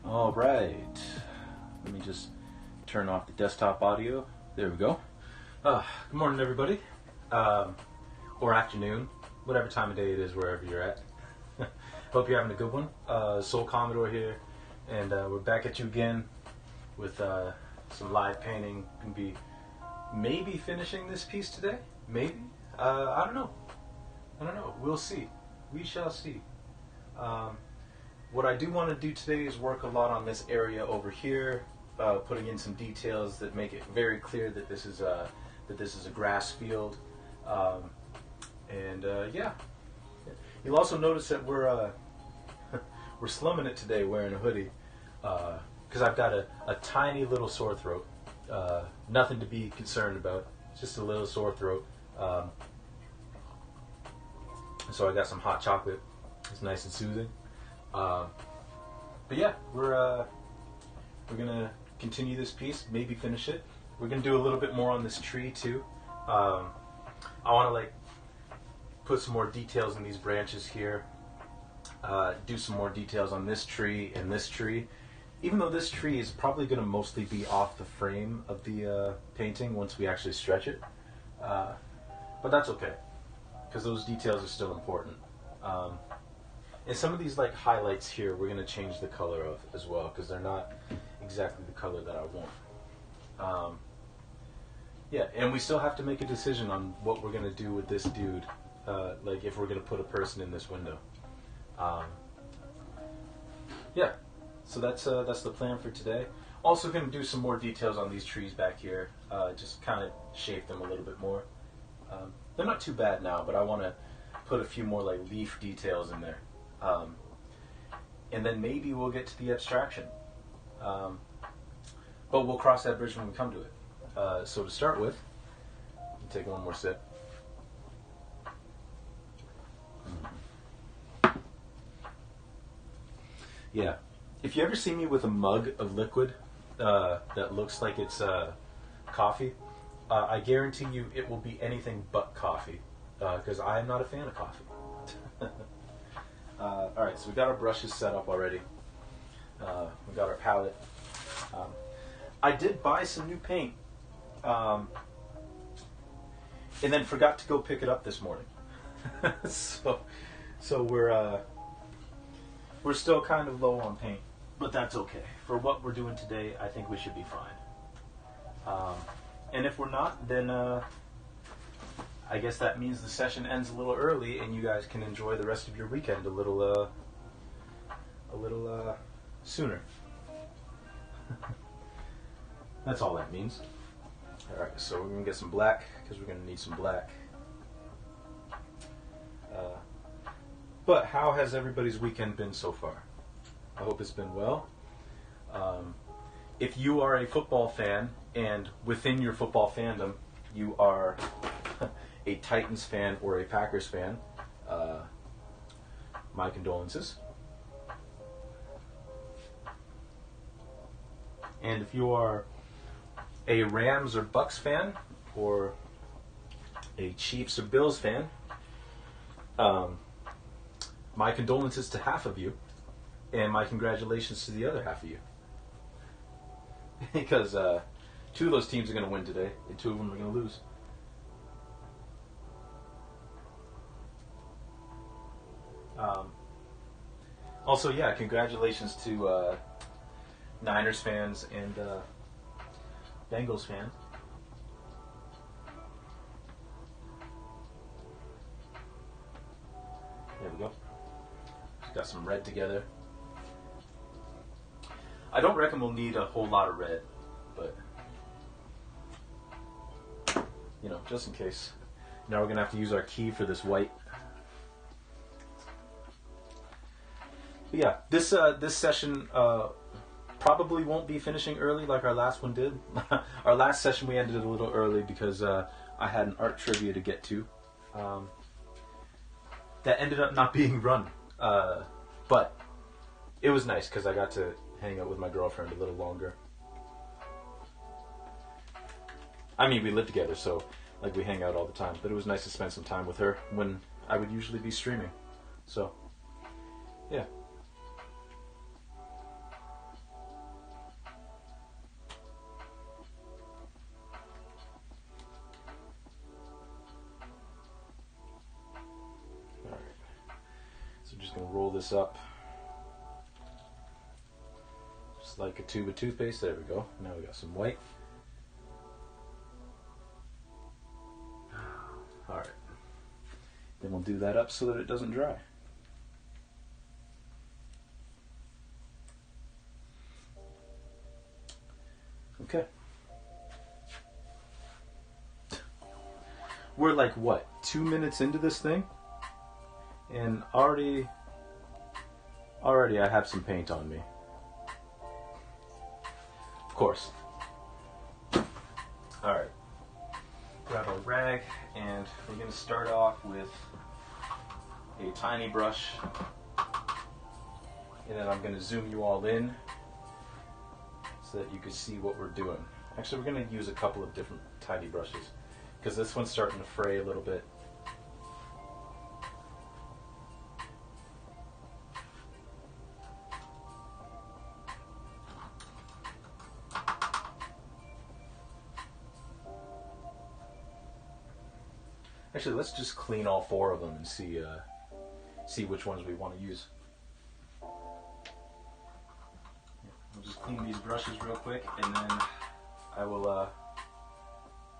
All right, let me just turn off the desktop audio. There we go. Good morning, everybody, or afternoon, whatever time of day it is, wherever you're at. Hope you're having a good one. Soul Commodore here, and we're back at you again with some live painting. Gonna be maybe finishing this piece today. Maybe. I don't know. We'll see. We shall see. What I do want to do today is work a lot on this area over here, putting in some details that make it very clear that this is a grass field, yeah. You'll also notice that we're slumming it today, wearing a hoodie, because I've got a tiny little sore throat. Nothing to be concerned about, just a little sore throat. So I got some hot chocolate. It's nice and soothing. But yeah, we're gonna continue this piece, maybe finish it. We're gonna do a little bit more on this tree too. I want to put some more details in these branches here. Do some more details on this tree and this tree. Even though this tree is probably gonna mostly be off the frame of the painting once we actually stretch it. But that's okay, because those details are still important. And some of these highlights here, we're going to change the color of as well, because they're not exactly the color that I want. Yeah, and we still have to make a decision on what we're going to do with this dude, if we're going to put a person in this window. Yeah, so that's the plan for today. Also going to do some more details on these trees back here, just kind of shape them a little bit more. They're not too bad now, but I want to put a few more leaf details in there. And then maybe we'll get to the abstraction. But we'll cross that bridge when we come to it. So to start with, take one more sip. Yeah. If you ever see me with a mug of liquid that looks like it's coffee, I guarantee you it will be anything but coffee, because I am not a fan of coffee. Alright, so we got our brushes set up already. We got our palette. I did buy some new paint, and then forgot to go pick it up this morning. so we're still kind of low on paint, but that's okay. For what we're doing today, I think we should be fine. And if we're not, then I guess that means the session ends a little early, and you guys can enjoy the rest of your weekend a little sooner. That's all that means. All right, so we're gonna get some black, because we're gonna need some black. But how has everybody's weekend been so far? I hope it's been well. If you are a football fan, and within your football fandom, you are a Titans fan or a Packers fan, my condolences. And if you are a Rams or Bucks fan, or a Chiefs or Bills fan, my condolences to half of you, and my congratulations to the other half of you. Because two of those teams are going to win today, and two of them are going to lose. Also, yeah, congratulations to Niners fans and Bengals fans. There we go. Got some red together. I don't reckon we'll need a whole lot of red, but just in case. Now we're gonna have to use our key for this white. But yeah, this session probably won't be finishing early like our last one did. Our last session we ended it a little early because I had an art trivia to get to that ended up not being run, but it was nice because I got to hang out with my girlfriend a little longer. I mean, we live together, so we hang out all the time, but it was nice to spend some time with her when I would usually be streaming. So yeah. roll this up just like a tube of toothpaste. There we go. Now we got some white. Alright. Then we'll do that up so that it doesn't dry. Okay. We're like, what, 2 minutes into this thing? And already I have some paint on me. Of course. Alright. Grab a rag, and we're going to start off with a tiny brush. And then I'm going to zoom you all in so that you can see what we're doing. Actually, we're going to use a couple of different tiny brushes because this one's starting to fray a little bit. Actually, let's just clean all 4 of them and see which ones we want to use. I'll just clean these brushes real quick, and then I will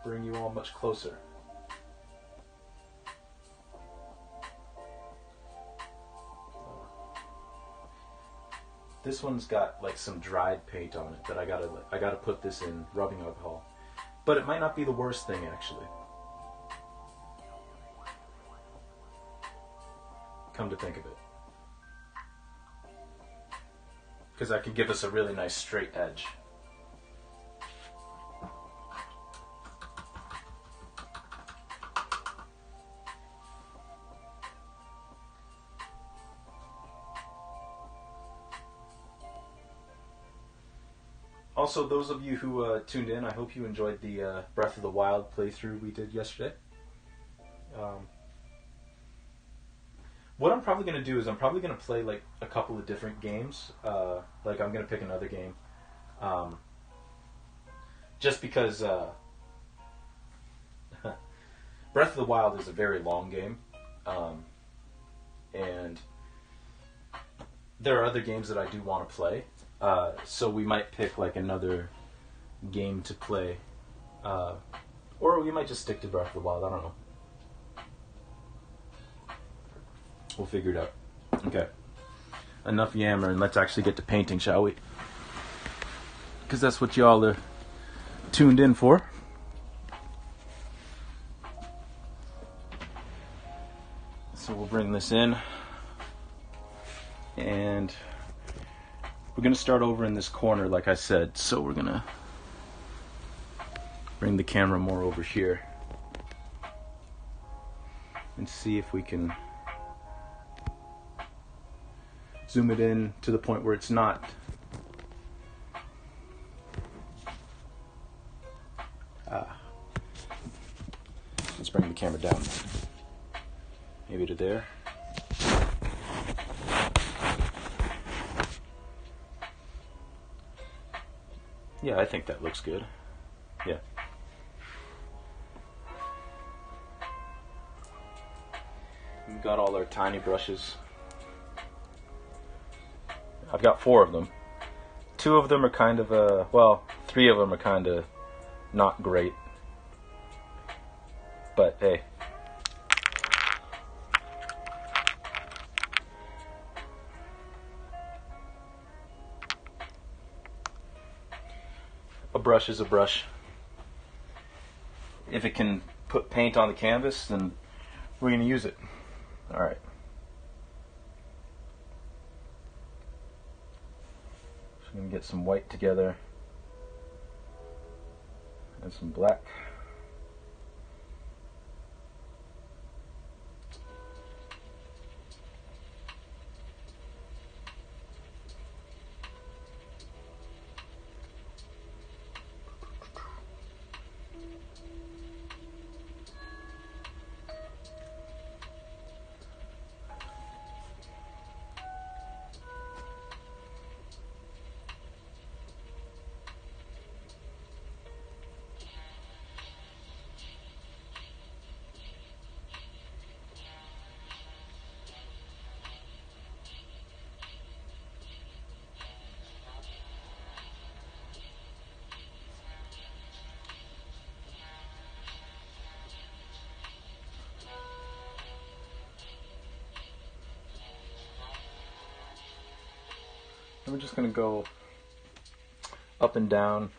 bring you all much closer. This one's got like some dried paint on it that I gotta put this in rubbing alcohol, but it might not be the worst thing actually. Come to think of it, because that could give us a really nice straight edge. Also, those of you who tuned in, I hope you enjoyed the Breath of the Wild playthrough we did yesterday. What I'm probably going to do is I'm probably going to play like a couple of different games. Like I'm going to pick another game. Just because Breath of the Wild is a very long game. And there are other games that I do want to play. So we might pick like another game to play. Or we might just stick to Breath of the Wild. I don't know. We'll figure it out. Okay. Enough yammering. Let's actually get to painting, shall we? Because that's what y'all are tuned in for. So we'll bring this in. And we're going to start over in this corner, like I said. So we're going to bring the camera more over here. And see if we can zoom it in to the point where it's not. Let's bring the camera down. Maybe to there. Yeah, I think that looks good. Yeah. We've got all our tiny brushes. I've got 4 of them. 2 of them are kind of, well, 3 of them are kind of not great. But hey. A brush is a brush. If it can put paint on the canvas, then we're going to use it. Alright. I'm going to get some white together and some black. And we're just going to go up and down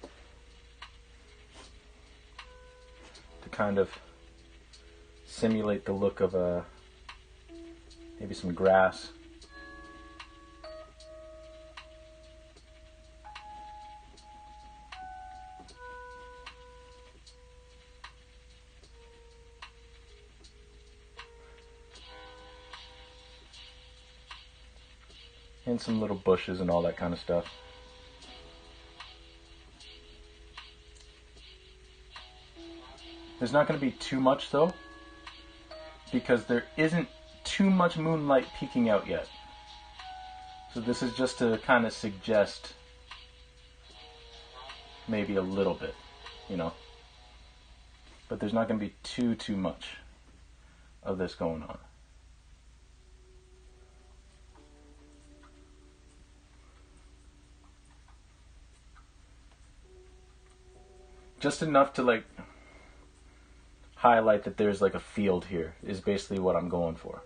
to kind of simulate the look of maybe some grass. And some little bushes and all that kind of stuff. There's not going to be too much though, because there isn't too much moonlight peeking out yet. So this is just to kind of suggest maybe a little bit, you know. But there's not going to be too much of this going on. Just enough to like highlight that there's like a field here is basically what I'm going for.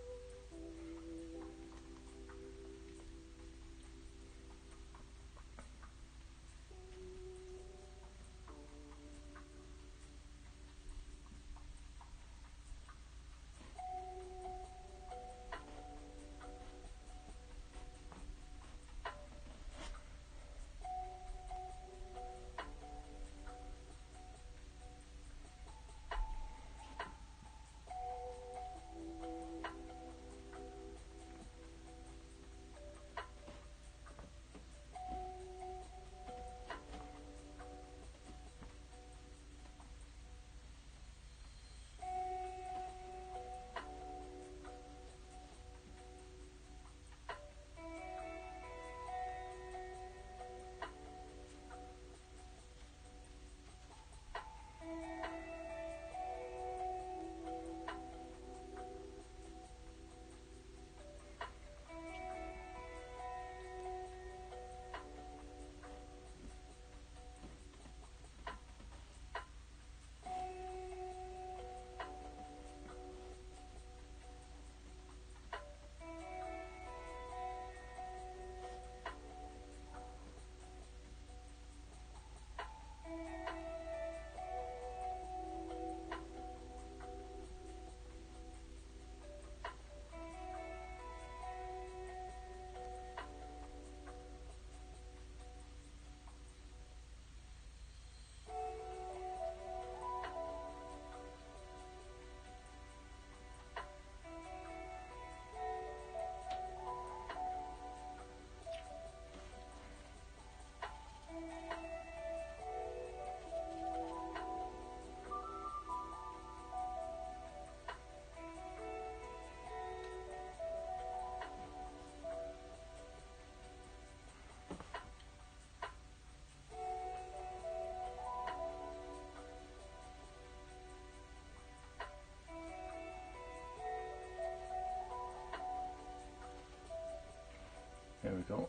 There we go.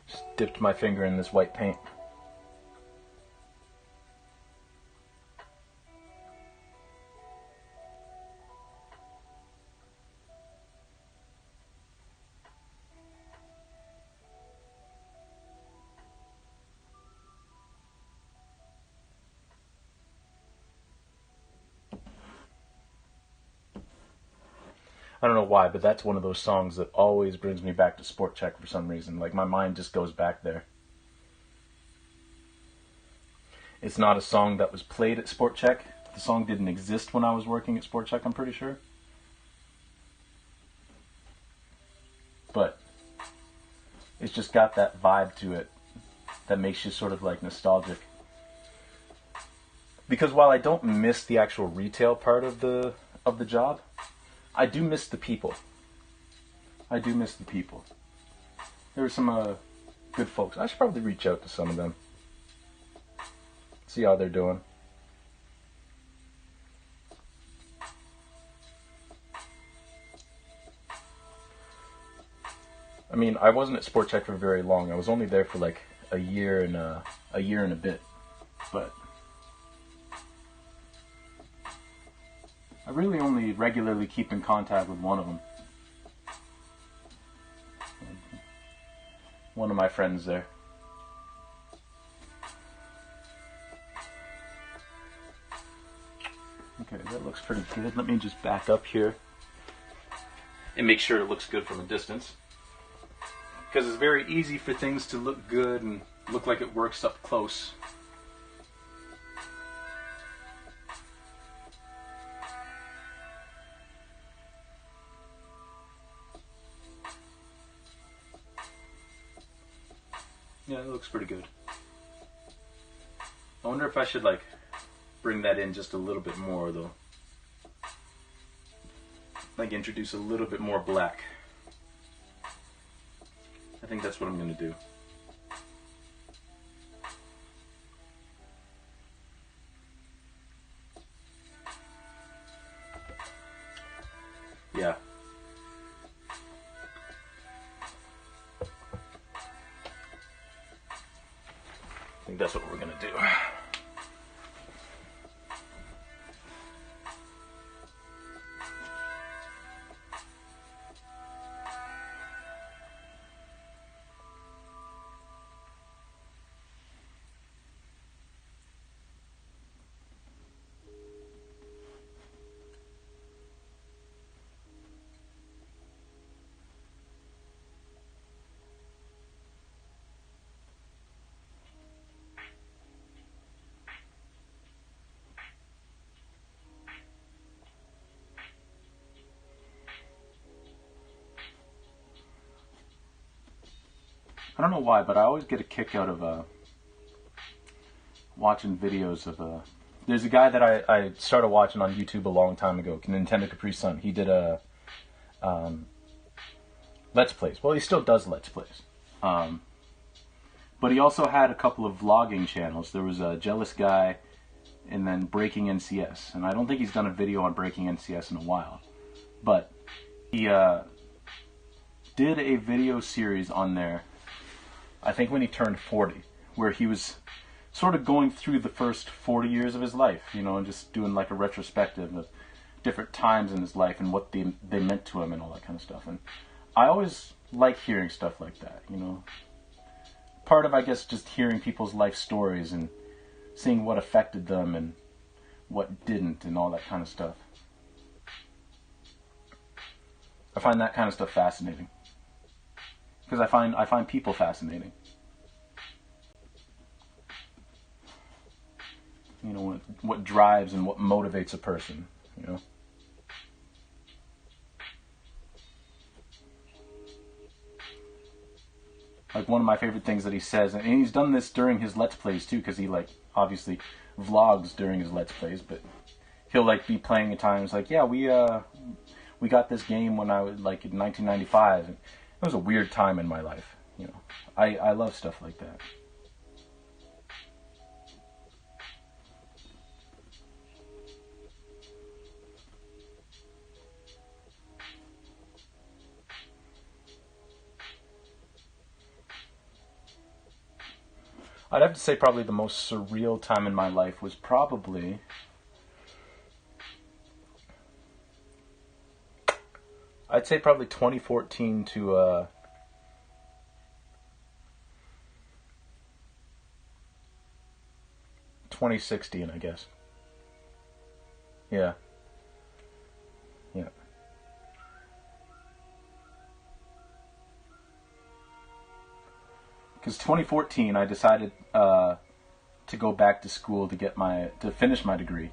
Just dipped my finger in this white paint. I don't know why, but that's one of those songs that always brings me back to Sport Check for some reason. Like, my mind just goes back there. It's not a song that was played at Sport Check. The song didn't exist when I was working at Sport Check, I'm pretty sure. But it's just got that vibe to it that makes you sort of like nostalgic. Because while I don't miss the actual retail part of the job, I do miss the people. I do miss the people. There were some good folks. I should probably reach out to some of them. See how they're doing. I mean, I wasn't at Sport Check for very long. I was only there for like a year and a bit. But I really only regularly keep in contact with one of them. One of my friends there. Okay, that looks pretty good. Let me just back up here and make sure it looks good from a distance. Because it's very easy for things to look good and look like it works up close. Yeah, it looks pretty good. I wonder if I should like bring that in just a little bit more though. Like introduce a little bit more black. I think that's what I'm going to do. Yeah. I think that's what we're going to do. I don't know why, but I always get a kick out of watching videos of there's a guy that I started watching on YouTube a long time ago, Nintendo Capri Sun. He did a Let's Plays. Well, he still does Let's Plays. But he also had a couple of vlogging channels. There was a Jealous Guy and then Breaking NCS. And I don't think he's done a video on Breaking NCS in a while. But he did a video series on there, I think when he turned 40, where he was sort of going through the first 40 years of his life, you know, and just doing like a retrospective of different times in his life and what they meant to him and all that kind of stuff. And I always like hearing stuff like that, you know. Part of, I guess, just hearing people's life stories and seeing what affected them and what didn't and all that kind of stuff. I find that kind of stuff fascinating. Because I find people fascinating. You know, what drives and what motivates a person, you know. Like one of my favorite things that he says, and he's done this during his Let's Plays too, because he like obviously vlogs during his Let's Plays, but he'll like be playing at times like, yeah, we got this game when I was like in 1995, and it was a weird time in my life, you know. I love stuff like that. I'd have to say probably the most surreal time in my life was probably I'd say probably 2014 to 2016, I guess. Yeah. Yeah. Because 2014, I decided to go back to school to finish my degree.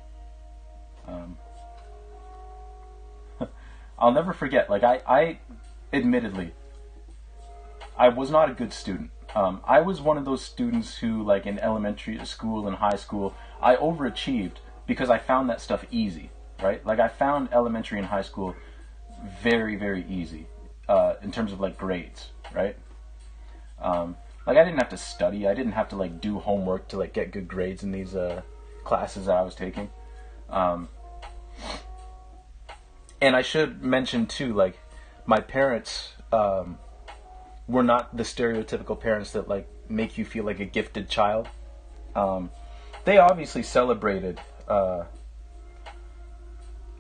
I'll never forget. Like I admittedly, I was not a good student. I was one of those students who, like in elementary school and high school, I overachieved because I found that stuff easy, right? Like I found elementary and high school very, very easy in terms of like grades, right? Like I didn't have to study. I didn't have to like do homework to like get good grades in these classes that I was taking. And I should mention too, like my parents, were not the stereotypical parents that like make you feel like a gifted child. They obviously celebrated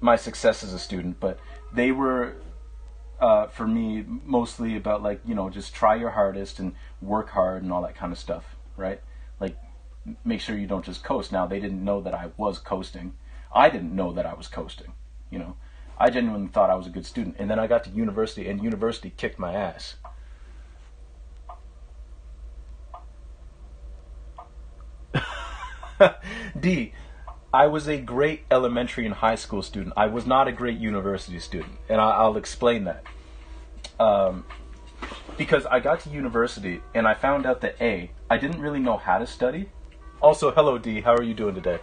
my success as a student, but they were, for me, mostly about like, you know, just try your hardest and work hard and all that kind of stuff, right? Like, make sure you don't just coast. Now, they didn't know that I was coasting. I didn't know that I was coasting, you know. I genuinely thought I was a good student. And then I got to university, and university kicked my ass. D, I was a great elementary and high school student. I was not a great university student, and I'll explain that. Because I got to university, and I found out that A, I didn't really know how to study. Also, hello D, how are you doing today?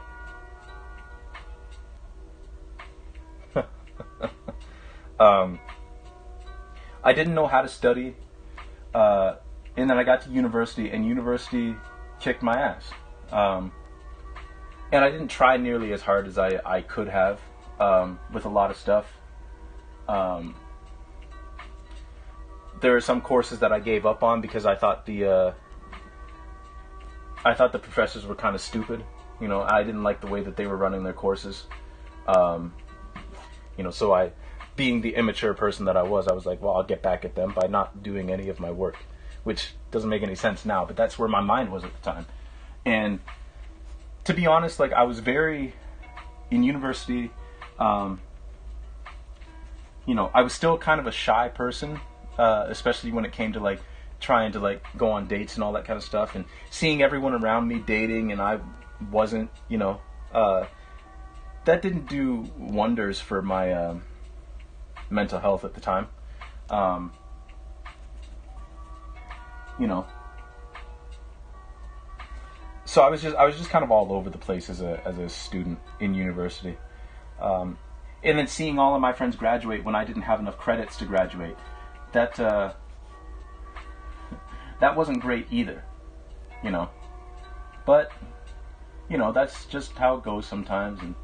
I didn't know how to study, and then I got to university, and university kicked my ass. And I didn't try nearly as hard as I could have with a lot of stuff. There are some courses that I gave up on because I thought the professors were kind of stupid. You know, I didn't like the way that they were running their courses. You know, so being the immature person that I was like, well, I'll get back at them by not doing any of my work, which doesn't make any sense now, but that's where my mind was at the time. And to be honest, like, I was in university, you know, I was still kind of a shy person, especially when it came to like trying to like go on dates and all that kind of stuff, and seeing everyone around me dating and I wasn't, you know, that didn't do wonders for my mental health at the time. You know, so I was just kind of all over the place as a student in university, and then seeing all of my friends graduate when I didn't have enough credits to graduate, that wasn't great either, you know. But you know, that's just how it goes sometimes. And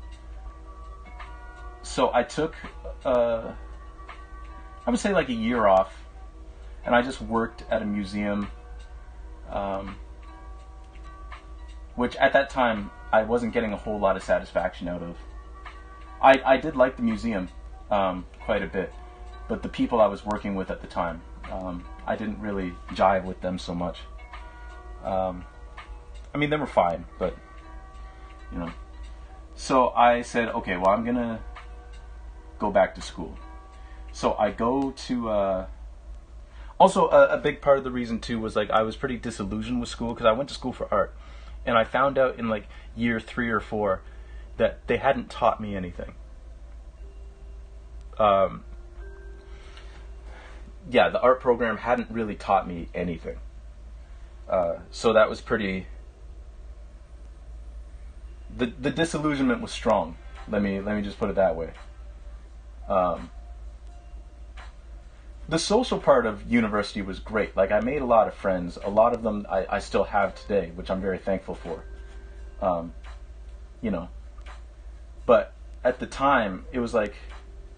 so I took I would say like a year off, and I just worked at a museum, which at that time I wasn't getting a whole lot of satisfaction out of. I did like the museum quite a bit, but the people I was working with at the time, I didn't really jive with them so much. I mean, they were fine, but, you know. So I said, okay, well, I'm gonna go back to school. So I go to, also a big part of the reason too was like I was pretty disillusioned with school because I went to school for art, and I found out in like year 3 or 4 that they hadn't taught me anything. Yeah, the art program hadn't really taught me anything. So that was pretty. The disillusionment was strong. Let me just put it that way. The social part of university was great. Like, I made a lot of friends. A lot of them I still have today, which I'm very thankful for. You know. But at the time, it was like,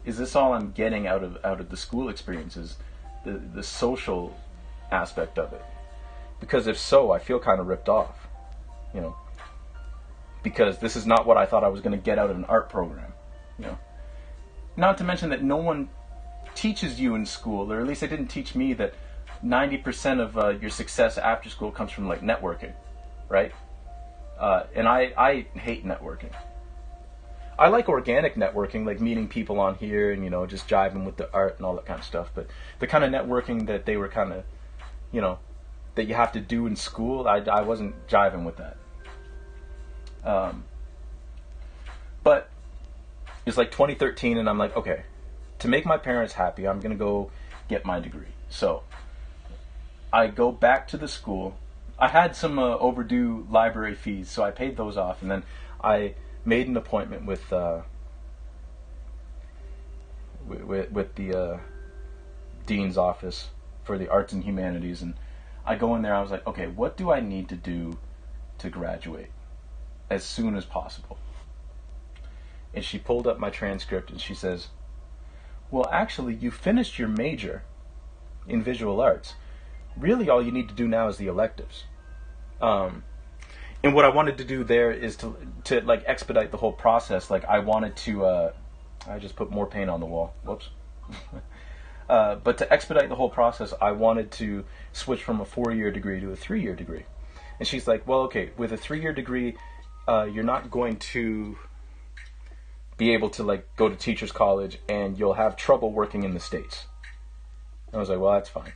is this all I'm getting out of the school experiences? The social aspect of it? Because if so, I feel kind of ripped off. You know. Because this is not what I thought I was going to get out of an art program. You know. Not to mention that no one teaches you in school, or at least they didn't teach me, that 90% of your success after school comes from like networking, right? And I hate networking. I like organic networking, like meeting people on here and, you know, just jiving with the art and all that kind of stuff. But the kind of networking that they were kind of, you know, that you have to do in school, I wasn't jiving with that. But it's like 2013, and I'm like, okay, to make my parents happy, I'm going to go get my degree. So I go back to the school. I had some overdue library fees, so I paid those off, and then I made an appointment with the dean's office for the arts and humanities, and I go in there. I was like, okay, what do I need to do to graduate as soon as possible? And she pulled up my transcript and she says, well, actually, you finished your major in visual arts, really all you need to do now is the electives. And what I wanted to do there is to like expedite the whole process. Like I wanted to, I just put more paint on the wall. Whoops. But to expedite the whole process, I wanted to switch from a 4-year degree to a 3-year degree. And she's like, well, okay, with a 3-year degree, you're not going to be able to like go to teacher's college, and you'll have trouble working in the States. And I was like, well, that's fine.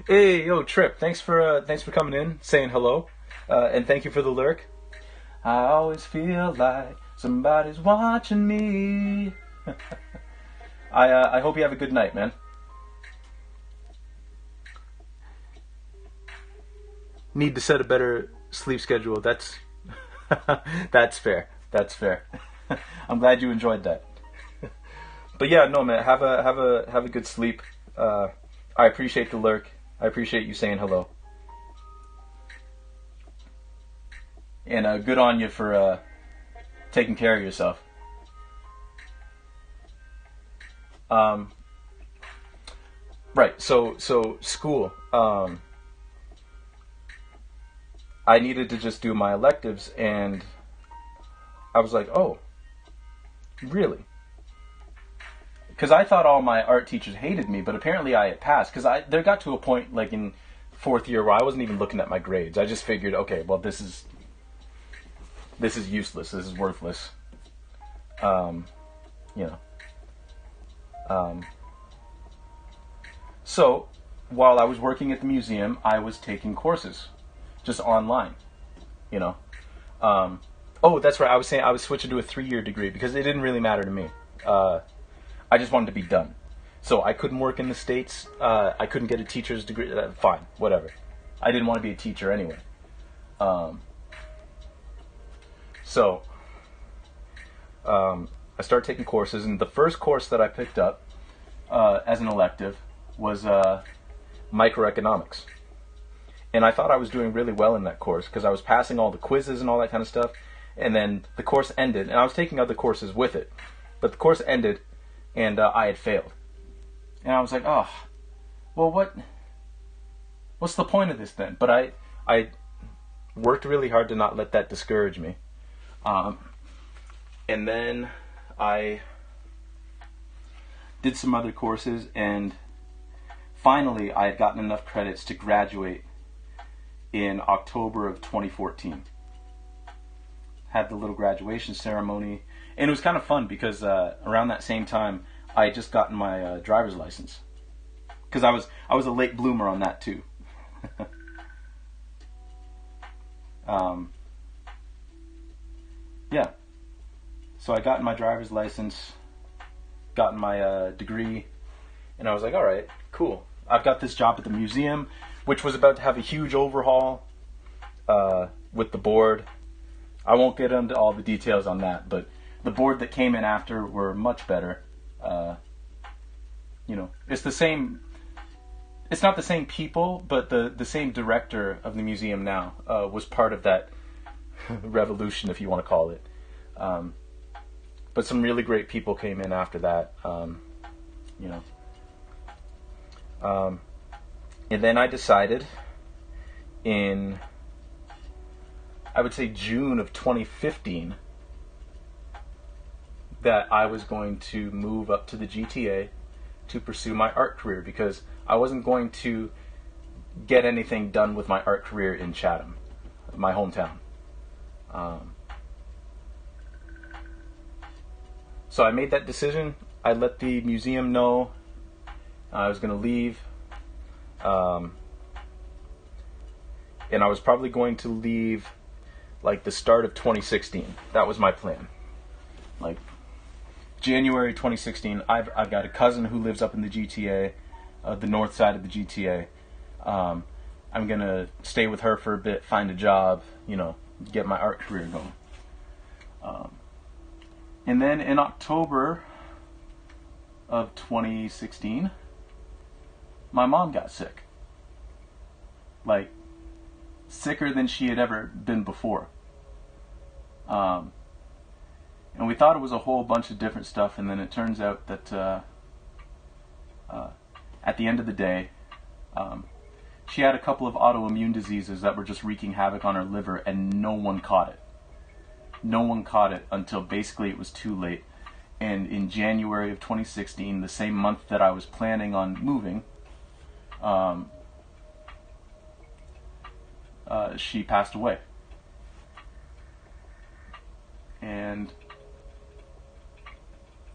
Hey, yo, Trip, thanks for coming in, saying hello, and thank you for the lyric. I always feel like somebody's watching me. I hope you have a good night, man. Need to set a better sleep schedule. That's that's fair. That's fair. I'm glad you enjoyed that. But yeah, no, man, have a good sleep. I appreciate the lurk. I appreciate you saying hello. And good on you for taking care of yourself. Right, so school. I needed to just do my electives, and I was like, oh, really? Because I thought all my art teachers hated me, but apparently I had passed. Because there got to a point, like in 4th year, where I wasn't even looking at my grades. I just figured, okay, well, this is useless. This is worthless. So while I was working at the museum, I was taking courses, just online. Oh, that's right. I was saying I was switching to a 3-year degree because it didn't really matter to me. I just wanted to be done. So I couldn't work in the States. I couldn't get a teacher's degree. Fine, whatever. I didn't want to be a teacher anyway. So I started taking courses, and the first course that I picked up as an elective was microeconomics. And I thought I was doing really well in that course because I was passing all the quizzes and all that kind of stuff. And then the course ended, and I was taking other courses with it. But the course ended, and I had failed. And I was like, oh, well, what's the point of this then? But I worked really hard to not let that discourage me. And then I did some other courses, and finally I had gotten enough credits to graduate in October of 2014. Had the little graduation ceremony, and it was kind of fun because around that same time I had just gotten my driver's license, because I was a late bloomer on that too. Yeah, so I got my driver's license, got my degree, and I was like, all right, cool. I've got this job at the museum, which was about to have a huge overhaul with the board. I won't get into all the details on that, but the board that came in after were much better. It's the same. It's not the same people, but the same director of the museum now was part of that revolution, if you want to call it. But some really great people came in after that. And then I decided in, I would say, June of 2015 that I was going to move up to the GTA to pursue my art career, because I wasn't going to get anything done with my art career in Chatham, my hometown. So I made that decision. I let the museum know I was going to leave. And I was probably going to leave like the start of 2016. That was my plan. Like January 2016. I've got a cousin who lives up in the GTA, the north side of the GTA. I'm going to stay with her for a bit, find a job, get my art career going. And then in October of 2016, my mom got sick. Like, sicker than she had ever been before. And we thought it was a whole bunch of different stuff, and then it turns out that at the end of the day, she had a couple of autoimmune diseases that were just wreaking havoc on her liver, and no one caught it. No one caught it until basically it was too late. And in January of 2016, the same month that I was planning on moving, she passed away. And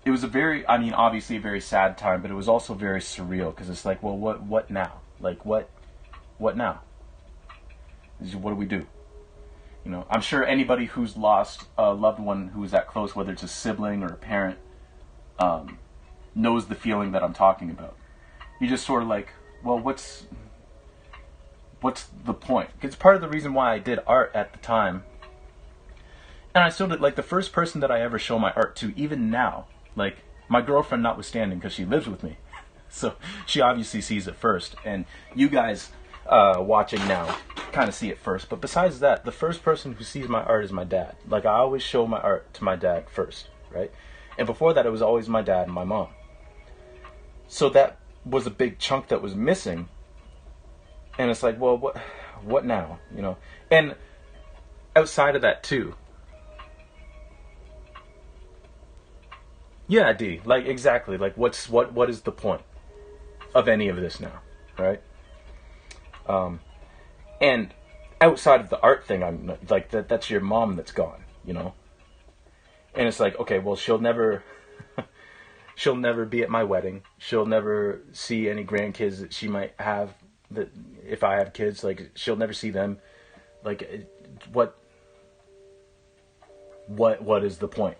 it was obviously a very sad time, but it was also very surreal, because it's like, well, what now? Like, what now? What do we do? You know, I'm sure anybody who's lost a loved one who is that close, whether it's a sibling or a parent, knows the feeling that I'm talking about. You just sort of like, well, what's the point? It's part of the reason why I did art at the time. And I still did, like, the first person that I ever show my art to, even now, like, my girlfriend notwithstanding, because she lives with me, so she obviously sees it first, and you guys watching now kind of see it first. But besides that, the first person who sees my art is my dad. Like, I always show my art to my dad first, right? And before that, it was always my dad and my mom. So that was a big chunk that was missing. And it's like, well, what now? You know? And outside of that too. Yeah, D. Like, exactly. Like, what is the point of any of this now, right? And outside of the art thing, I'm like, that's your mom that's gone, you know? And it's like, okay, well, she'll never be at my wedding. She'll never see any grandkids that she might have, that if I have kids, like, she'll never see them. Like, what is the point?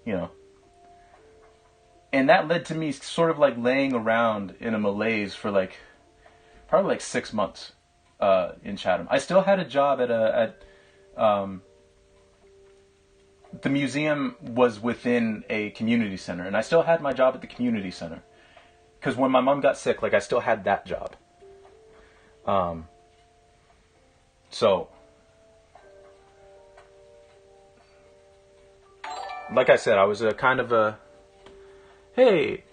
You know? And that led to me sort of like laying around in a malaise for like, probably like 6 months in Chatham. I still had a job at the museum was within a community center, and I still had my job at the community center. Because when my mom got sick, like, I still had that job. So, like I said, I was a kind of a, hey,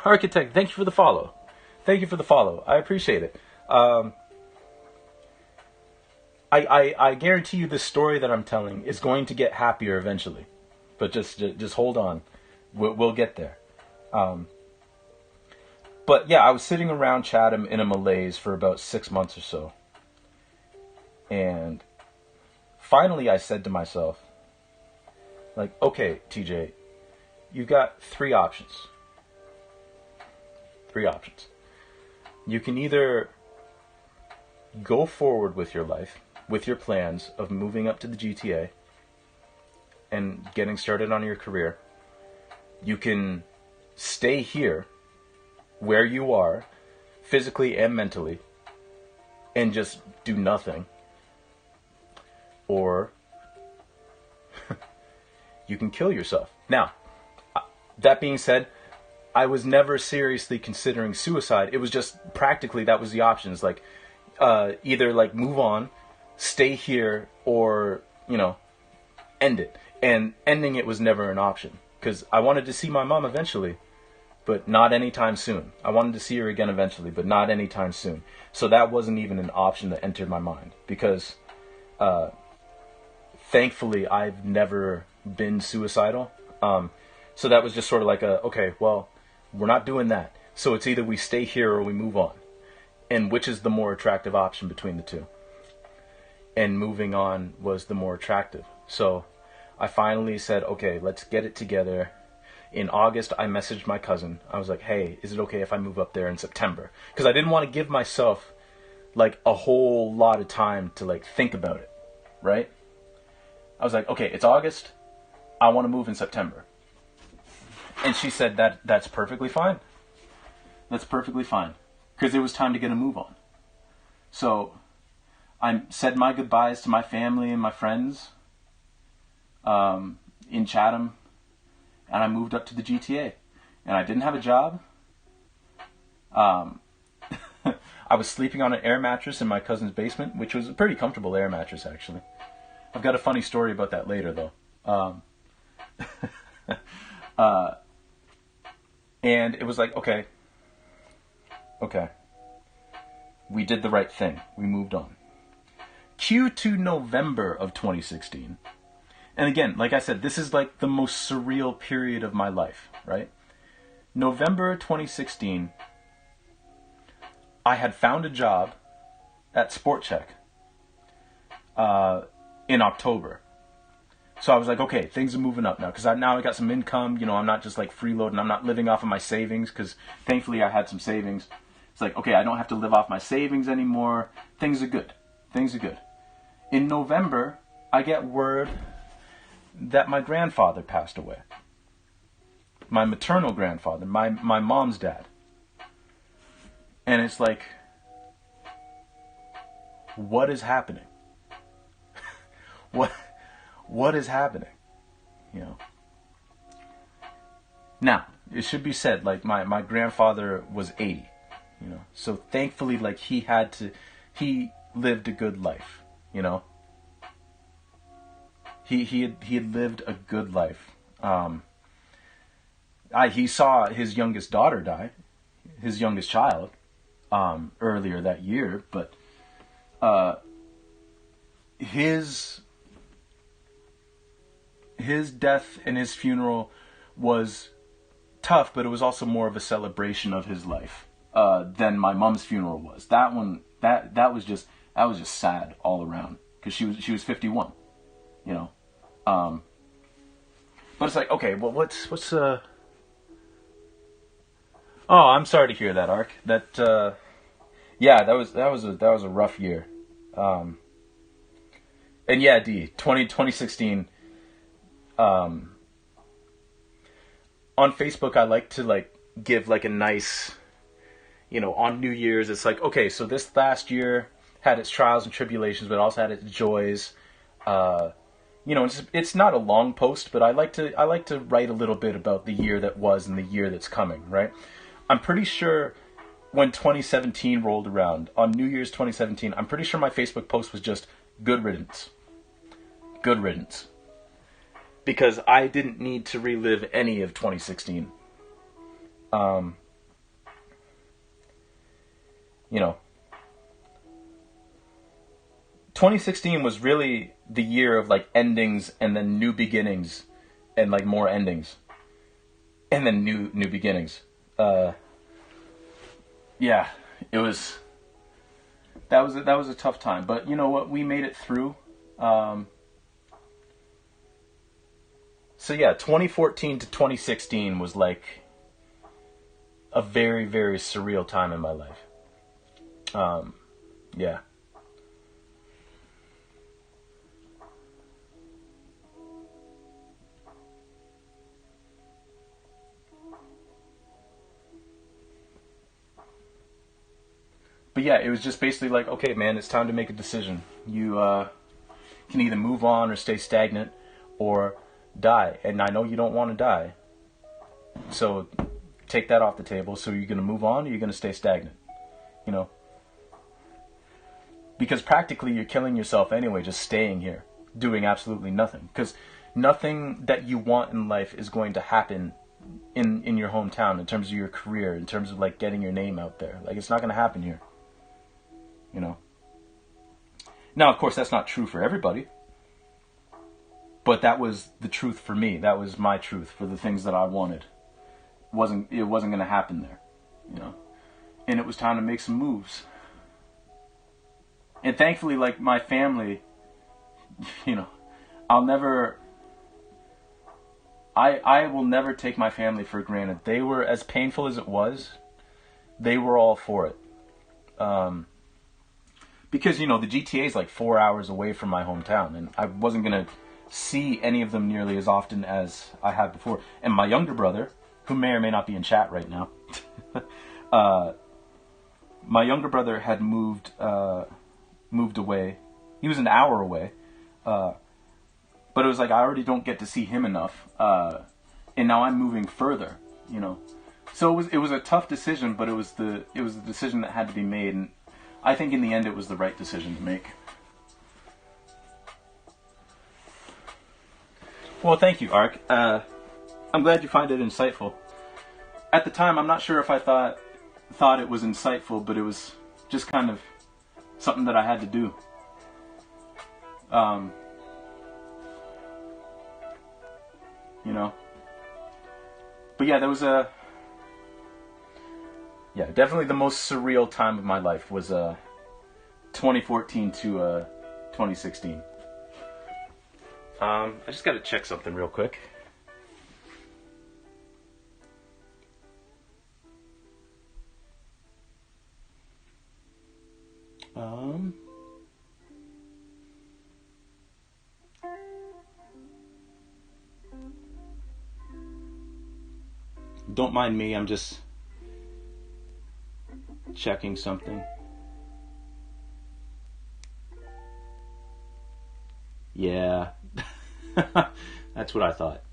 architect, thank you for the follow. Thank you for the follow. I appreciate it. I guarantee you this story that I'm telling is going to get happier eventually. But just hold on. We'll get there. But yeah, I was sitting around Chatham in a malaise for about 6 months or so. And finally I said to myself, like, okay, TJ, you got 3 options. 3 options. You can either go forward with your life, with your plans of moving up to the GTA and getting started on your career. You can stay here where you are, physically and mentally, and just do nothing. Or you can kill yourself. Now, that being said, I was never seriously considering suicide. It was just practically that was the options. Like, either like move on, stay here, or, you know, end it. And ending it was never an option, because I wanted to see my mom eventually, but not anytime soon. I wanted to see her again eventually, but not anytime soon. So that wasn't even an option that entered my mind, because thankfully I've never been suicidal. So that was just sort of like okay, well, we're not doing that. So it's either we stay here or we move on. And which is the more attractive option between the two? And moving on was the more attractive. So I finally said, okay, let's get it together. In August, I messaged my cousin. I was like, hey, is it okay if I move up there in September? Because I didn't want to give myself like a whole lot of time to like think about it, right? I was like, okay, it's August. I want to move in September. And she said that's perfectly fine. That's perfectly fine. Because it was time to get a move on. So I said my goodbyes to my family and my friends in Chatham, and I moved up to the GTA. And I didn't have a job. I was sleeping on an air mattress in my cousin's basement, which was a pretty comfortable air mattress, actually. I've got a funny story about that later, though. And it was like, okay, we did the right thing. We moved on. Cue to November of 2016. And again, like I said, this is like the most surreal period of my life, right? November 2016, I had found a job at Sport Check in October. So I was like, okay, things are moving up now, because now I got some income. You know, I'm not just like freeloading. I'm not living off of my savings, because thankfully I had some savings. It's like, okay, I don't have to live off my savings anymore. Things are good. Things are good. In November, I get word that my grandfather passed away. My maternal grandfather, my mom's dad. And it's like, what is happening? What is happening? You know. Now, it should be said, like my grandfather was 80, you know. So thankfully, like he lived a good life, you know. He had lived a good life. He saw his youngest daughter die, his youngest child, earlier that year, but his death and his funeral was tough, but it was also more of a celebration of his life than my mom's funeral was. That one, that was just sad all around, because she was 51, you know. But it's like, okay, well, what's oh, I'm sorry to hear that, Ark. That yeah, that was a rough year. And yeah, 2016. On Facebook, I like to like give like a nice, you know, on New Year's, it's like, okay, so this last year had its trials and tribulations, but also had its joys. You know, it's not a long post, but I like to write a little bit about the year that was and the year that's coming, right? I'm pretty sure when 2017 rolled around, on New Year's 2017, I'm pretty sure my Facebook post was just good riddance. Good riddance. Because I didn't need to relive any of 2016. You know, 2016 was really the year of like endings and then new beginnings and like more endings and then new beginnings. Yeah, it was. That was a tough time, but you know what? We made it through. So yeah, 2014 to 2016 was like a very, very surreal time in my life. Yeah. But yeah, it was just basically like, okay, man, it's time to make a decision. You can either move on or stay stagnant or die. And I know you don't want to die. So take that off the table. So you're going to move on or you're going to stay stagnant. You know? Because practically you're killing yourself anyway, just staying here, doing absolutely nothing. Because nothing that you want in life is going to happen in your hometown in terms of your career, in terms of like getting your name out there. Like, it's not going to happen here. You know. Now, of course, that's not true for everybody. But that was the truth for me. That was my truth for the things that I wanted. It wasn't going to happen there. You know. And it was time to make some moves. And thankfully, like, my family, you know, I will never take my family for granted. They were, as painful as it was, they were all for it. Because, you know, the GTA is like 4 hours away from my hometown, and I wasn't going to see any of them nearly as often as I had before. And my younger brother, who may or may not be in chat right now, my younger brother had moved away. He was an hour away. But it was like, I already don't get to see him enough. And now I'm moving further, you know. So it was a tough decision, but it was the decision that had to be made, and I think in the end it was the right decision to make. Well, thank you, Ark. I'm glad you find it insightful. at the time, I'm not sure if I thought it was insightful, but it was just kind of something that I had to do. You know. But yeah, there was definitely the most surreal time of my life was 2014 to 2016. I just got to check something real quick. Don't mind me, I'm just checking something. Yeah. That's what I thought.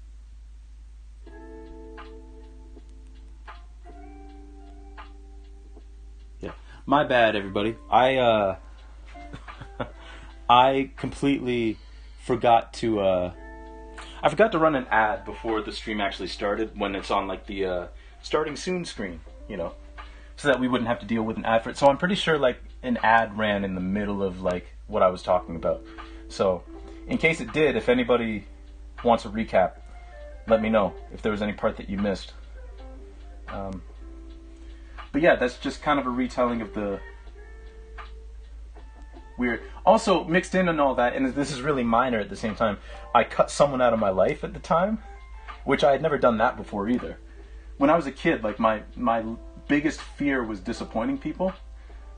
Yeah. My bad, everybody. I completely forgot to I forgot to run an ad before the stream actually started, when it's on like the starting soon screen, you know, so that we wouldn't have to deal with an ad for it. So I'm pretty sure like an ad ran in the middle of like what I was talking about. So in case it did, if anybody wants a recap, let me know if there was any part that you missed. But yeah, that's just kind of a retelling of the weird. Also, mixed in and all that, and this is really minor at the same time, I cut someone out of my life at the time, which I had never done that before either. When I was a kid, like my biggest fear was disappointing people,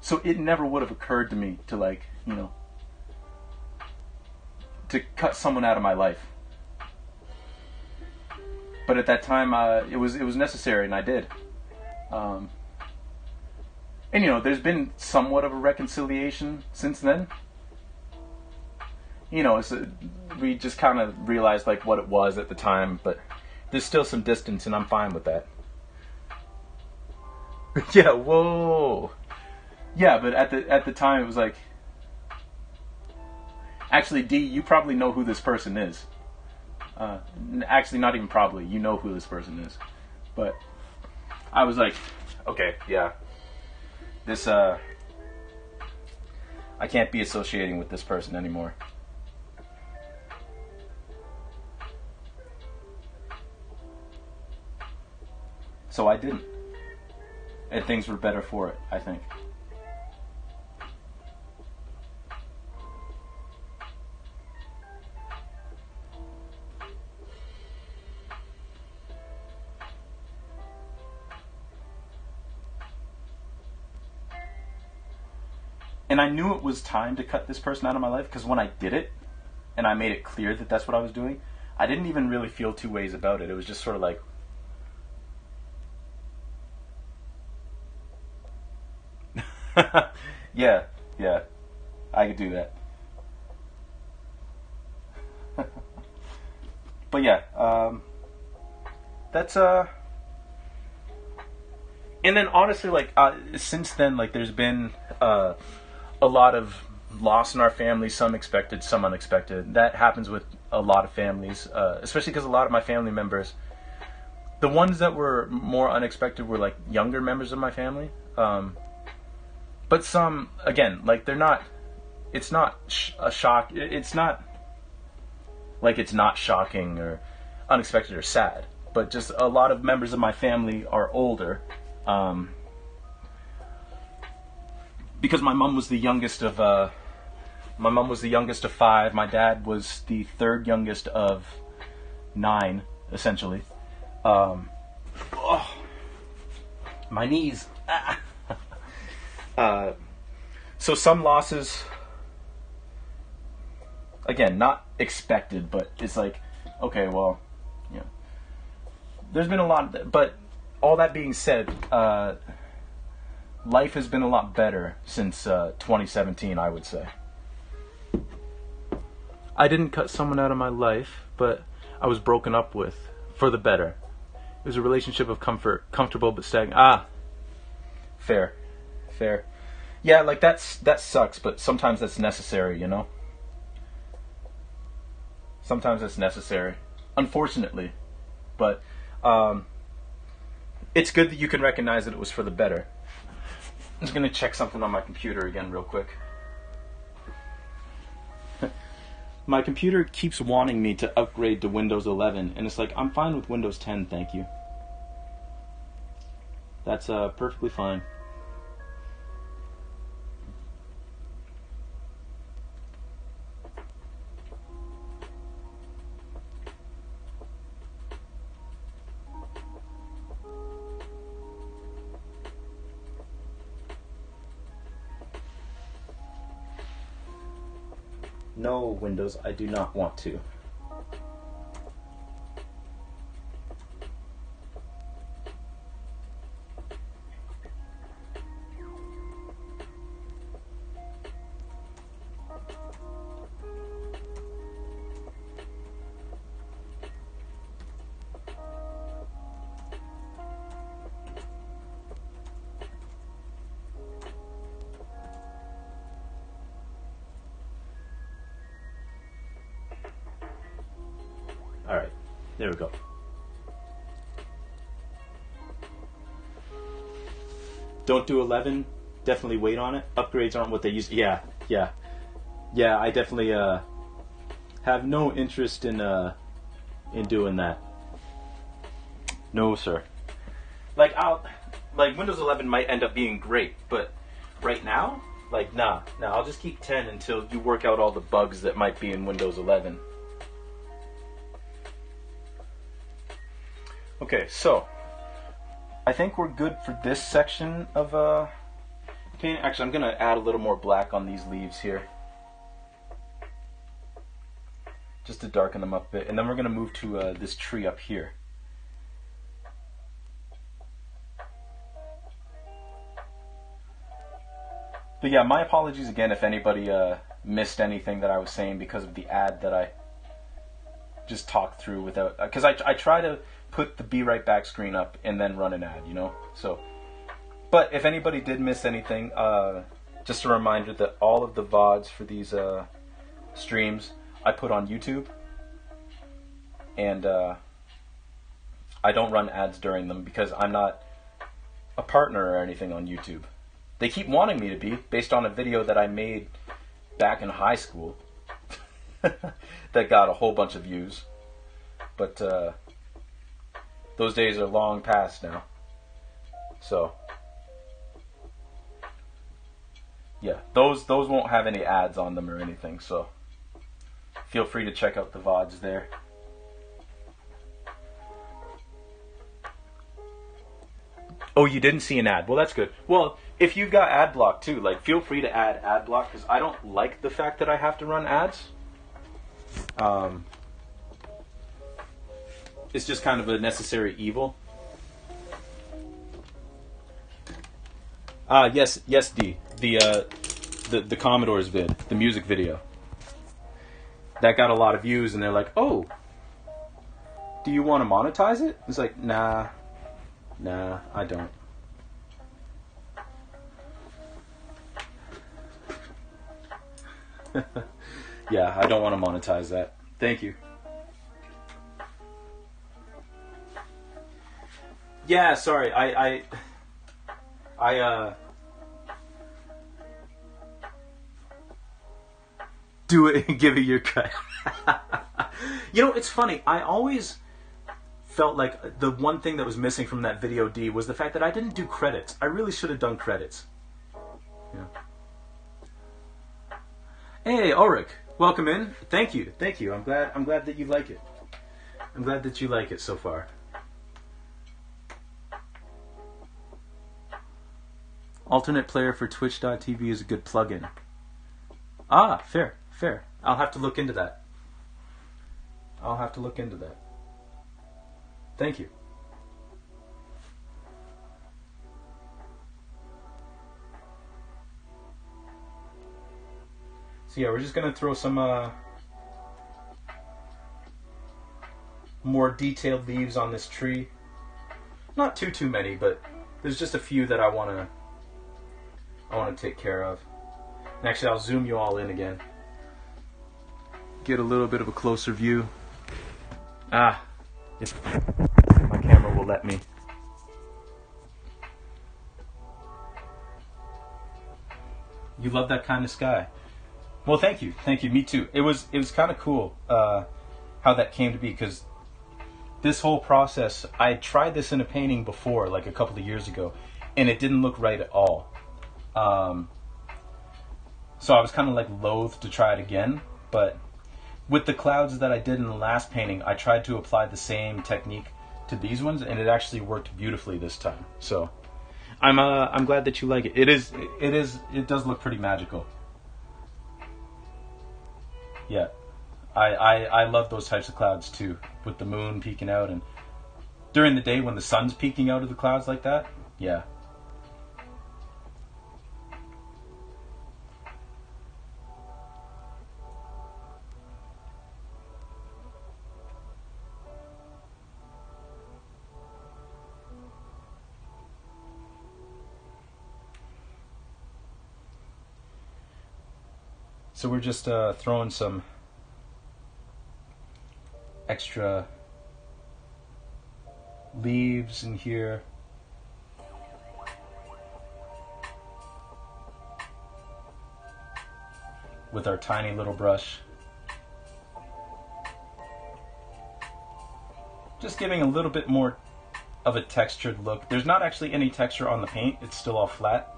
so it never would have occurred to me to like, you know, to cut someone out of my life. But at that time, it was necessary, and I did. And you know, there's been somewhat of a reconciliation since then. You know, we just kind of realized like what it was at the time, but there's still some distance, and I'm fine with that. Yeah, whoa. Yeah, but at the time it was like, actually, D, you probably know who this person is. Actually, not even probably. You know who this person is. But I was like, okay, yeah. This, I can't be associating with this person anymore. So I didn't. And things were better for it, I think. And I knew it was time to cut this person out of my life, because when I did it, and I made it clear that that's what I was doing, I didn't even really feel two ways about it. It was just sort of like, yeah, I could do that. But yeah, that's and then honestly, like since then, like there's been a lot of loss in our family, some expected, some unexpected. That happens with a lot of families, especially because a lot of my family members, the ones that were more unexpected were like younger members of my family. But some, again, like they're not, it's not a shock, it's not like it's not shocking or unexpected or sad, but just a lot of members of my family are older. Because my mom was the youngest of five. My dad was the third youngest of 9, essentially. Oh, my knees. So some losses, again, not expected, but it's like, okay, well, you know, there's been a lot, but all that being said, life has been a lot better since 2017, I would say. I didn't cut someone out of my life, but I was broken up with for the better. It was a relationship of comfortable but stagnant. Fair. Yeah, like that sucks, but sometimes that's necessary, you know? Sometimes that's necessary. Unfortunately. But, it's good that you can recognize that it was for the better. I'm just going to check something on my computer again real quick. My computer keeps wanting me to upgrade to Windows 11, and it's like, I'm fine with Windows 10, thank you. That's perfectly fine. No, Windows, I do not want to. Alright, there we go. Don't do 11, definitely wait on it. Upgrades aren't what they use. Yeah, I definitely have no interest in doing that. No, sir. Like Windows 11 might end up being great, but right now, like nah, I'll just keep 10 until you work out all the bugs that might be in Windows 11. Okay, so I think we're good for this section of painting. Actually, I'm gonna add a little more black on these leaves here, just to darken them up a bit, and then we're gonna move to this tree up here. But yeah, my apologies again if anybody missed anything that I was saying because of the ad that I just talked through without, because I try to put the Be Right Back screen up and then run an ad, you know? So, but if anybody did miss anything, just a reminder that all of the VODs for these streams I put on YouTube, and I don't run ads during them because I'm not a partner or anything on YouTube. They keep wanting me to be, based on a video that I made back in high school that got a whole bunch of views. But those days are long past now. So yeah, those won't have any ads on them or anything, so feel free to check out the VODs there. Oh, you didn't see an ad. Well, that's good. Well, if you've got ad block too, like, feel free to add ad block, because I don't like the fact that I have to run ads. It's just kind of a necessary evil. Yes, D. The Commodore's vid, the music video. That got a lot of views, and they're like, oh, do you want to monetize it? It's like, nah, I don't. Yeah, I don't want to monetize that. Thank you. Yeah, sorry, I do it and give it your cut. You know, it's funny. I always felt like the one thing that was missing from that video, D, was the fact that I didn't do credits. I really should have done credits. Yeah. Hey, Ulrich, welcome in. Thank you. I'm glad that you like it. I'm glad that you like it so far. Alternate player for Twitch.tv is a good plugin. Ah, fair. I'll have to look into that. Thank you. So yeah, we're just gonna throw some more detailed leaves on this tree. Not too many, but there's just a few that I wanna take care of. And actually, I'll zoom you all in again. Get a little bit of a closer view. If my camera will let me. You love that kind of sky. Well, thank you. Me too. It was kind of cool how that came to be, because this whole process, I tried this in a painting before, like a couple of years ago, and it didn't look right at all. So I was kind of like loath to try it again, but with the clouds that I did in the last painting, I tried to apply the same technique to these ones, and it actually worked beautifully this time. So I'm glad that you like it. It does look pretty magical. Yeah. I love those types of clouds too, with the moon peeking out, and during the day when the sun's peeking out of the clouds like that. Yeah. So we're just throwing some extra leaves in here. With our tiny little brush. Just giving a little bit more of a textured look. There's not actually any texture on the paint, it's still all flat,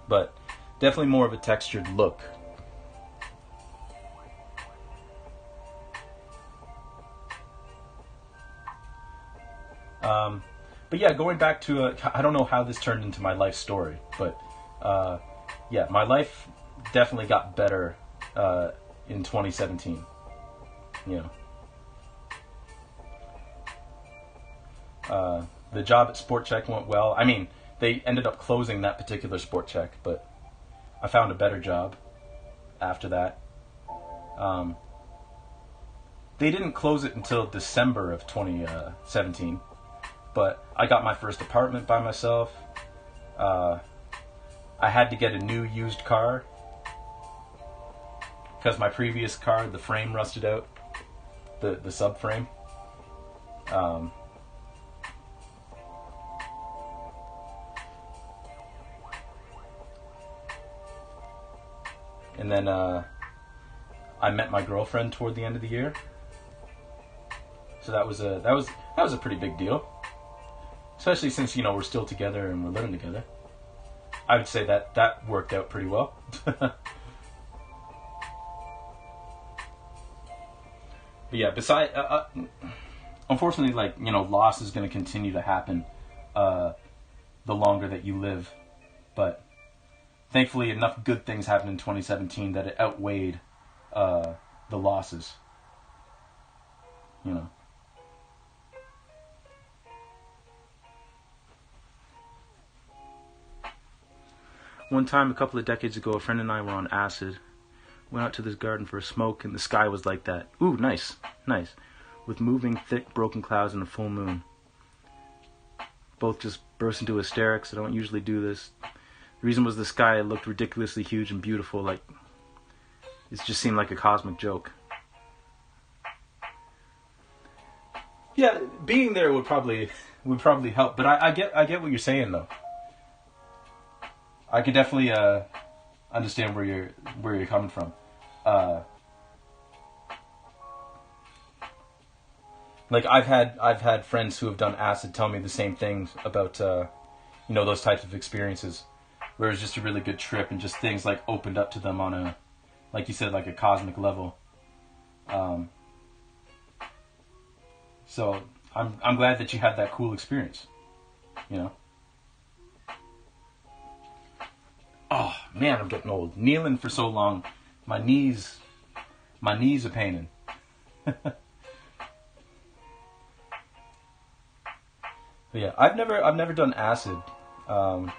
but definitely more of a textured look. But yeah, going back to, I don't know how this turned into my life story, but yeah, my life definitely got better in 2017, you know. The job at Sport Check went well. I mean, they ended up closing that particular Sport Check, but I found a better job after that. They didn't close it until December of 2017. But I got my first apartment by myself. I had to get a new used car because my previous car, the frame rusted out, the subframe. And then I met my girlfriend toward the end of the year, so that was a pretty big deal. Especially since, you know, we're still together and we're living together. I would say that worked out pretty well. But yeah, besides, unfortunately, like, you know, loss is going to continue to happen the longer that you live. But thankfully, enough good things happened in 2017 that it outweighed the losses. You know. One time, a couple of decades ago, a friend and I were on acid. Went out to this garden for a smoke, and the sky was like that. Ooh, nice. With moving, thick, broken clouds and a full moon. Both just burst into hysterics. I don't usually do this. The reason was the sky looked ridiculously huge and beautiful, like it just seemed like a cosmic joke. Yeah, being there would probably help, but I get what you're saying though. I could definitely understand where you're coming from. Like I've had friends who have done acid tell me the same things about you know, those types of experiences, where it was just a really good trip and just things like opened up to them on a, like you said, like a cosmic level. So I'm glad that you had that cool experience. You know. Oh man, I'm getting old. Kneeling for so long, my knees are paining. But yeah, I've never done acid, but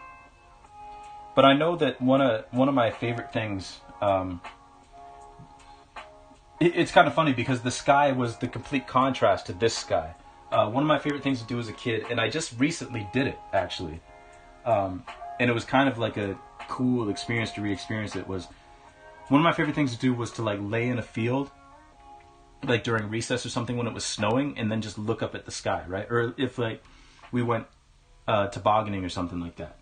I know that one of my favorite things. It's kind of funny because the sky was the complete contrast to this sky. One of my favorite things to do as a kid, and I just recently did it actually, and it was kind of like a cool experience to re-experience it. Was one of my favorite things to do was to like lay in a field, like during recess or something when it was snowing, and then just look up at the sky, right? Or if like we went tobogganing or something like that.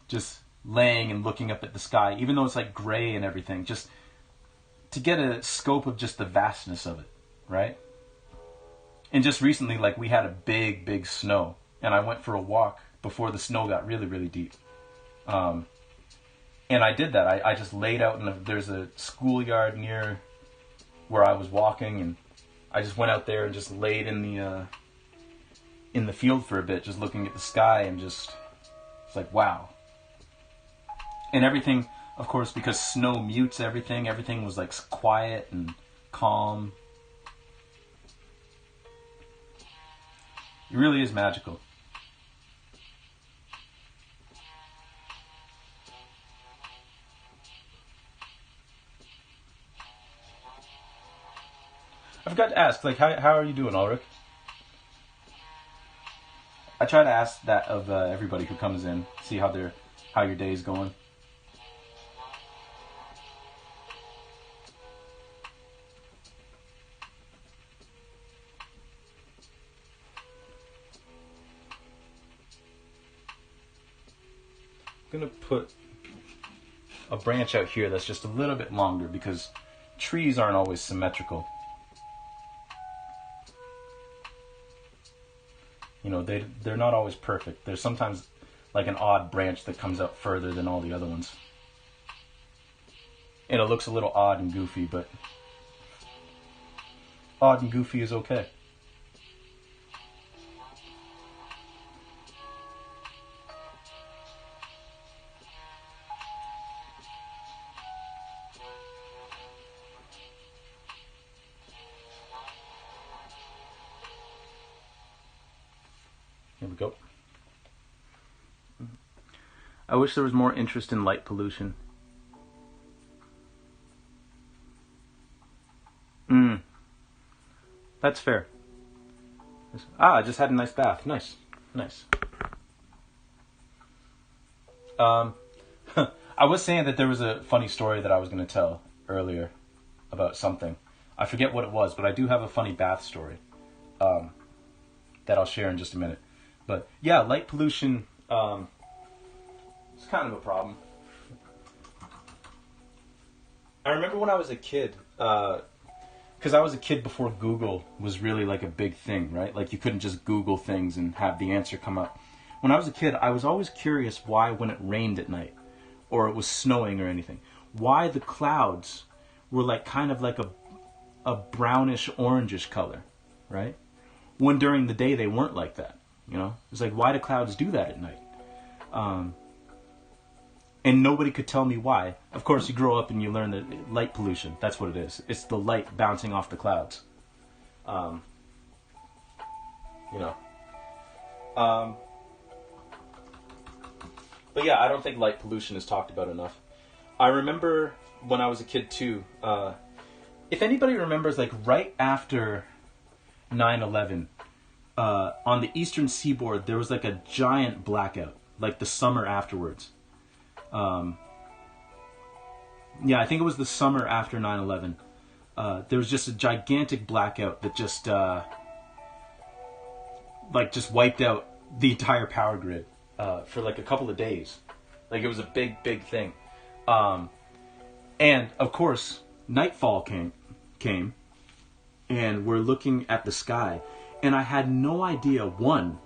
Just laying and looking up at the sky, even though it's like gray and everything, just to get a scope of just the vastness of it, right? And just recently, like, we had a big snow, and I went for a walk before the snow got really, really deep. And I did that. I just laid out, and there's a schoolyard near where I was walking, and I just went out there and just laid in the field for a bit, just looking at the sky, and just, it's like, wow. And everything, of course, because snow mutes everything was like quiet and calm. It really is magical. I forgot to ask, like, how are you doing, Ulrich? I try to ask that of everybody who comes in, see how your day's going. I'm gonna put a branch out here that's just a little bit longer because trees aren't always symmetrical. You know, they're not always perfect. There's sometimes like an odd branch that comes out further than all the other ones. And it looks a little odd and goofy, but odd and goofy is okay. Here we go. I wish there was more interest in light pollution. That's fair. I just had a nice bath. Nice. I was saying that there was a funny story that I was going to tell earlier about something. I forget what it was, but I do have a funny bath story that I'll share in just a minute. But yeah, light pollution is kind of a problem. I remember when I was a kid, because I was a kid before Google was really like a big thing, right? Like you couldn't just Google things and have the answer come up. When I was a kid, I was always curious why when it rained at night or it was snowing or anything, why the clouds were like kind of like a brownish orangish color, right? When during the day they weren't like that, you know? It's like, why do clouds do that at night? And nobody could tell me why. Of course, you grow up and you learn that light pollution, that's what it is. It's the light bouncing off the clouds. You know. But yeah, I don't think light pollution is talked about enough. I remember when I was a kid too, if anybody remembers, like right after 9/11, on the eastern seaboard, there was like a giant blackout, like the summer afterwards. Yeah, I think it was the summer after 9/11. There was just a gigantic blackout that just wiped out the entire power grid for like a couple of days. Like it was a big thing. And of course, nightfall came, and we're looking at the sky, and I had no idea, one,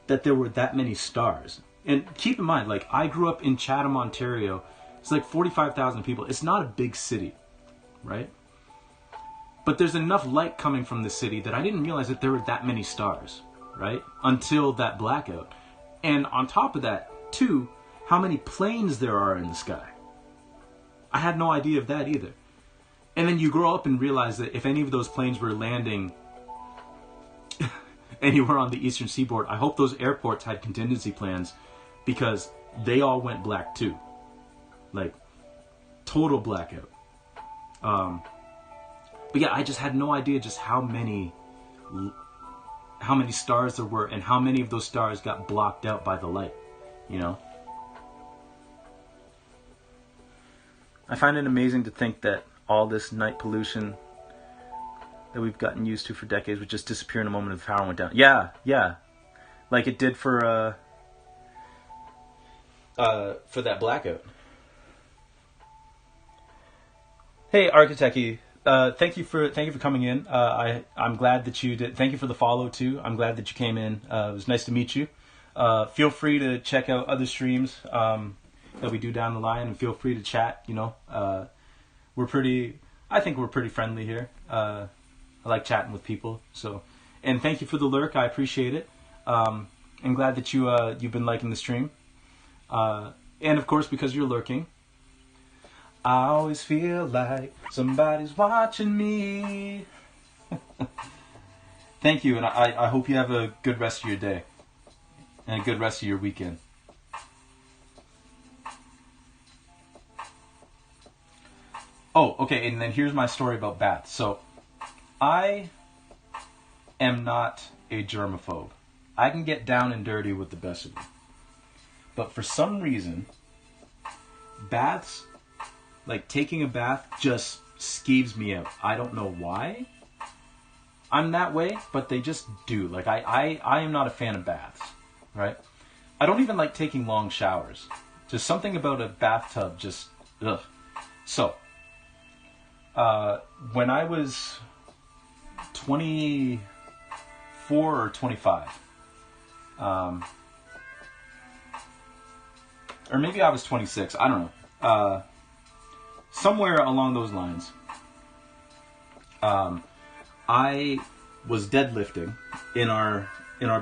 that there were that many stars. And keep in mind, like, I grew up in Chatham, Ontario. It's like 45,000 people. It's not a big city, right? But there's enough light coming from the city that I didn't realize that there were that many stars, right? Until that blackout. And on top of that, too, how many planes there are in the sky. I had no idea of that either. And then you grow up and realize that if any of those planes were landing anywhere on the eastern seaboard, I hope those airports had contingency plans, because they all went black too. Like, total blackout. But yeah, I just had no idea just how many stars there were, and how many of those stars got blocked out by the light, you know? I find it amazing to think that all this night pollution that we've gotten used to for decades would just disappear in a moment if the power went down. Yeah. Like it did for for that blackout. Hey, Architecty. Thank you for coming in. I'm glad that you did. Thank you for the follow too. I'm glad that you came in. It was nice to meet you. Feel free to check out other streams that we do down the line, and feel free to chat. You know, I think we're pretty friendly here. I like chatting with people. So, and thank you for the lurk. I appreciate it. I'm glad that you've been liking the stream. And of course, because you're lurking, I always feel like somebody's watching me. Thank you, and I hope you have a good rest of your day and a good rest of your weekend. Oh, okay, and then here's my story about baths. So, I am not a germaphobe. I can get down and dirty with the best of them. But for some reason, baths, like taking a bath, just skeeves me out. I don't know why I'm that way, but they just do. Like, I am not a fan of baths, right? I don't even like taking long showers. Just something about a bathtub just, ugh. So, when I was 24 or 25, or maybe I was 26, I don't know. Somewhere along those lines, I was deadlifting in our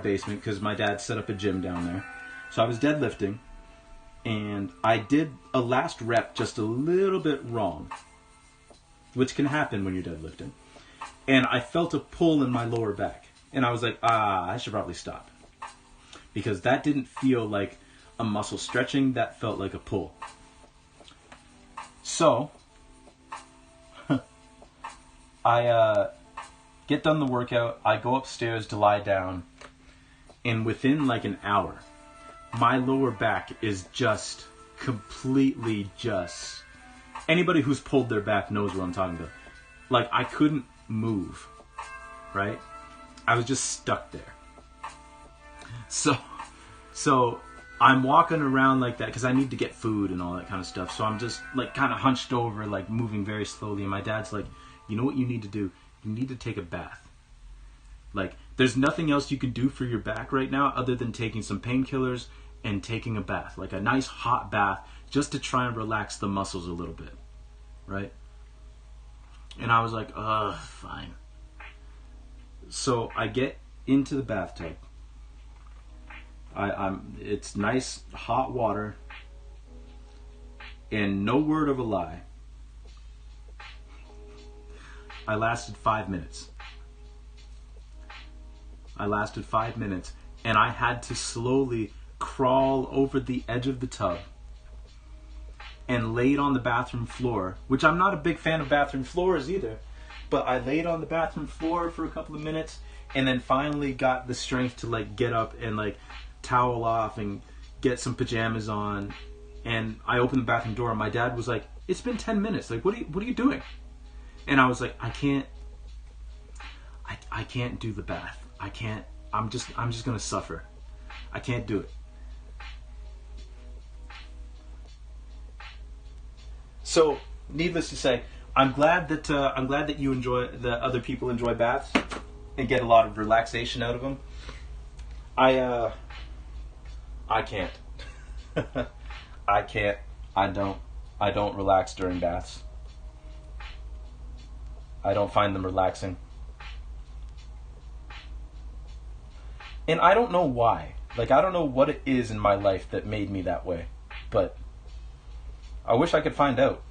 basement because my dad set up a gym down there. So I was deadlifting, and I did a last rep just a little bit wrong, which can happen when you're deadlifting. And I felt a pull in my lower back, and I was like, I should probably stop, because that didn't feel like a muscle stretching, that felt like a pull. So, I get done the workout, I go upstairs to lie down, and within like an hour, my lower back is just completely just... Anybody who's pulled their back knows what I'm talking about. Like, I couldn't move, right? I was just stuck there. So I'm walking around like that because I need to get food and all that kind of stuff. So I'm just like kind of hunched over, like moving very slowly. And my dad's like, you know what you need to do? You need to take a bath. Like, there's nothing else you can do for your back right now other than taking some painkillers and taking a bath. Like a nice hot bath just to try and relax the muscles a little bit. Right? And I was like, fine. So I get into the bathtub. It's nice hot water, and no word of a lie, I lasted 5 minutes. And I had to slowly crawl over the edge of the tub and laid on the bathroom floor, which I'm not a big fan of bathroom floors either, but I laid on the bathroom floor for a couple of minutes and then finally got the strength to like get up and like towel off and get some pajamas on. And I opened the bathroom door and my dad was like, it's been 10 minutes. Like, what are you doing? And I was like, I can't do the bath. I'm just going to suffer. I can't do it. So, needless to say, I'm glad that you enjoy, that other people enjoy baths and get a lot of relaxation out of them. I can't. I can't. I don't relax during baths. I don't find them relaxing. And I don't know why. Like, I don't know what it is in my life that made me that way. But I wish I could find out.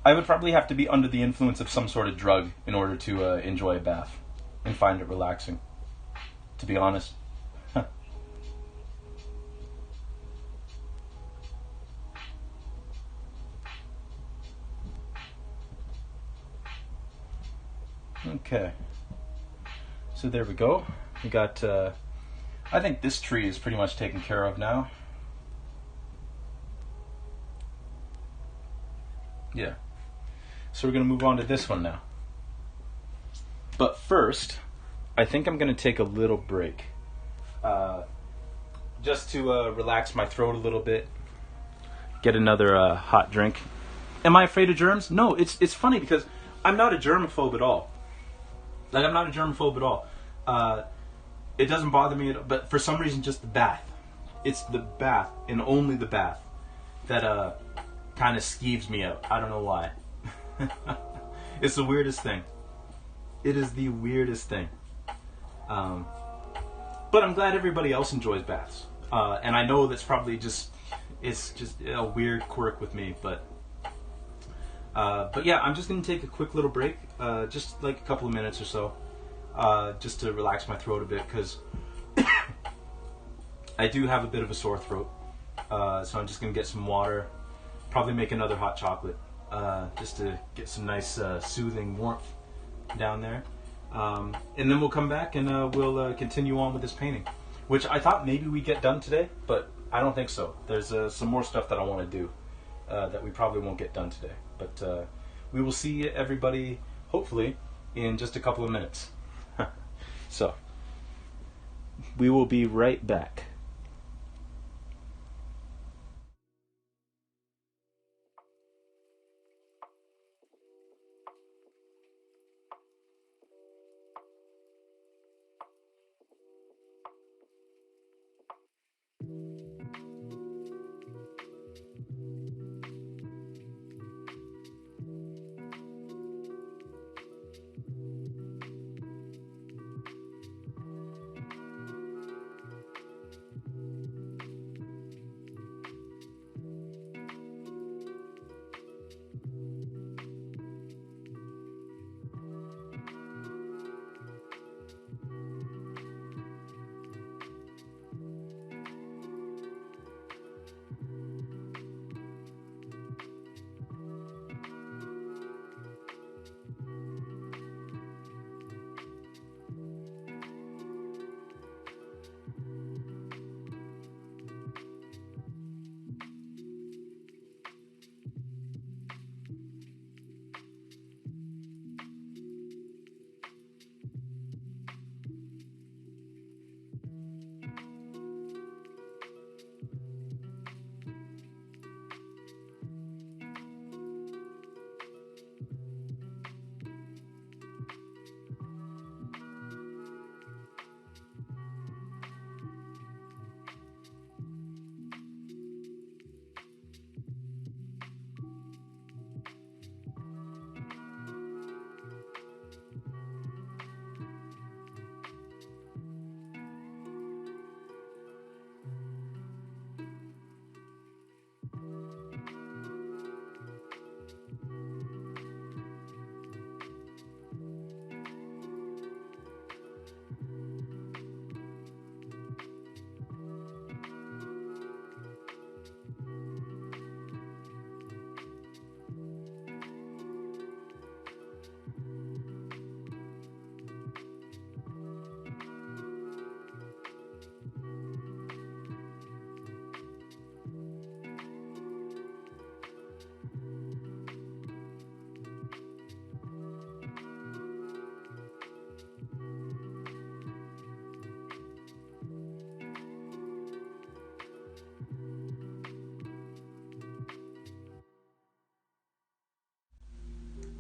I would probably have to be under the influence of some sort of drug in order to enjoy a bath and find it relaxing, to be honest. Okay, so there we go. We got, I think this tree is pretty much taken care of now. Yeah. So we're going to move on to this one now. But first, I think I'm going to take a little break. Just to relax my throat a little bit. Get another hot drink. Am I afraid of germs? No, it's funny because I'm not a germaphobe at all. Like, I'm not a germaphobe at all. It doesn't bother me at all. But for some reason, just the bath. It's the bath, and only the bath, that kind of skeeves me out. I don't know why. It's the weirdest thing. It is the weirdest thing. But I'm glad everybody else enjoys baths. And I know that's probably it's just a weird quirk with me, but yeah, I'm just going to take a quick little break, just like a couple of minutes or so, just to relax my throat a bit, because I do have a bit of a sore throat. So I'm just going to get some water, probably make another hot chocolate, just to get some nice soothing warmth down there. And then we'll come back and we'll continue on with this painting, which I thought maybe we'd get done today, but I don't think so. There's some more stuff that I want to do that we probably won't get done today. But we will see everybody, hopefully, in just a couple of minutes. So, we will be right back.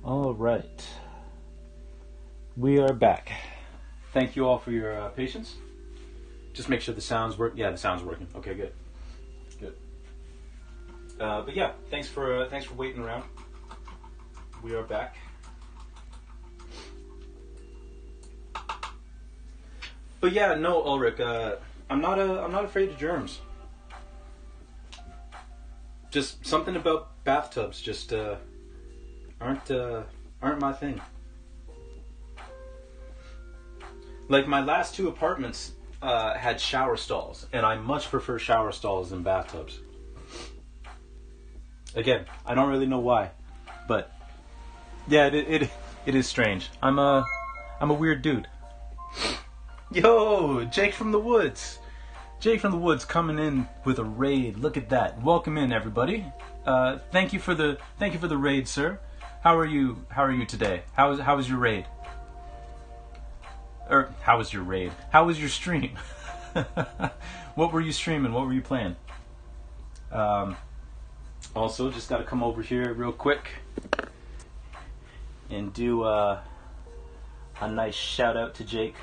All right, we are back. Thank you all for your patience. Just make sure the sounds work. Yeah, the sound's working. Okay, good, good. But yeah, thanks for waiting around. We are back. But yeah, no, Ulrich, I'm not afraid of germs. Just something about bathtubs just aren't my thing. Like, my last two apartments had shower stalls, and I much prefer shower stalls than bathtubs. Again, I don't really know why, but yeah, it is strange. I'm a weird dude. Yo, Jake from the woods. Jake from the Woods coming in with a raid. Look at that. Welcome in, everybody. Thank you for the raid, sir. How are you today? How was your raid? Or how was your raid? How was your stream? What were you streaming? What were you playing? Also, just got to come over here real quick and do a nice shout out to Jake.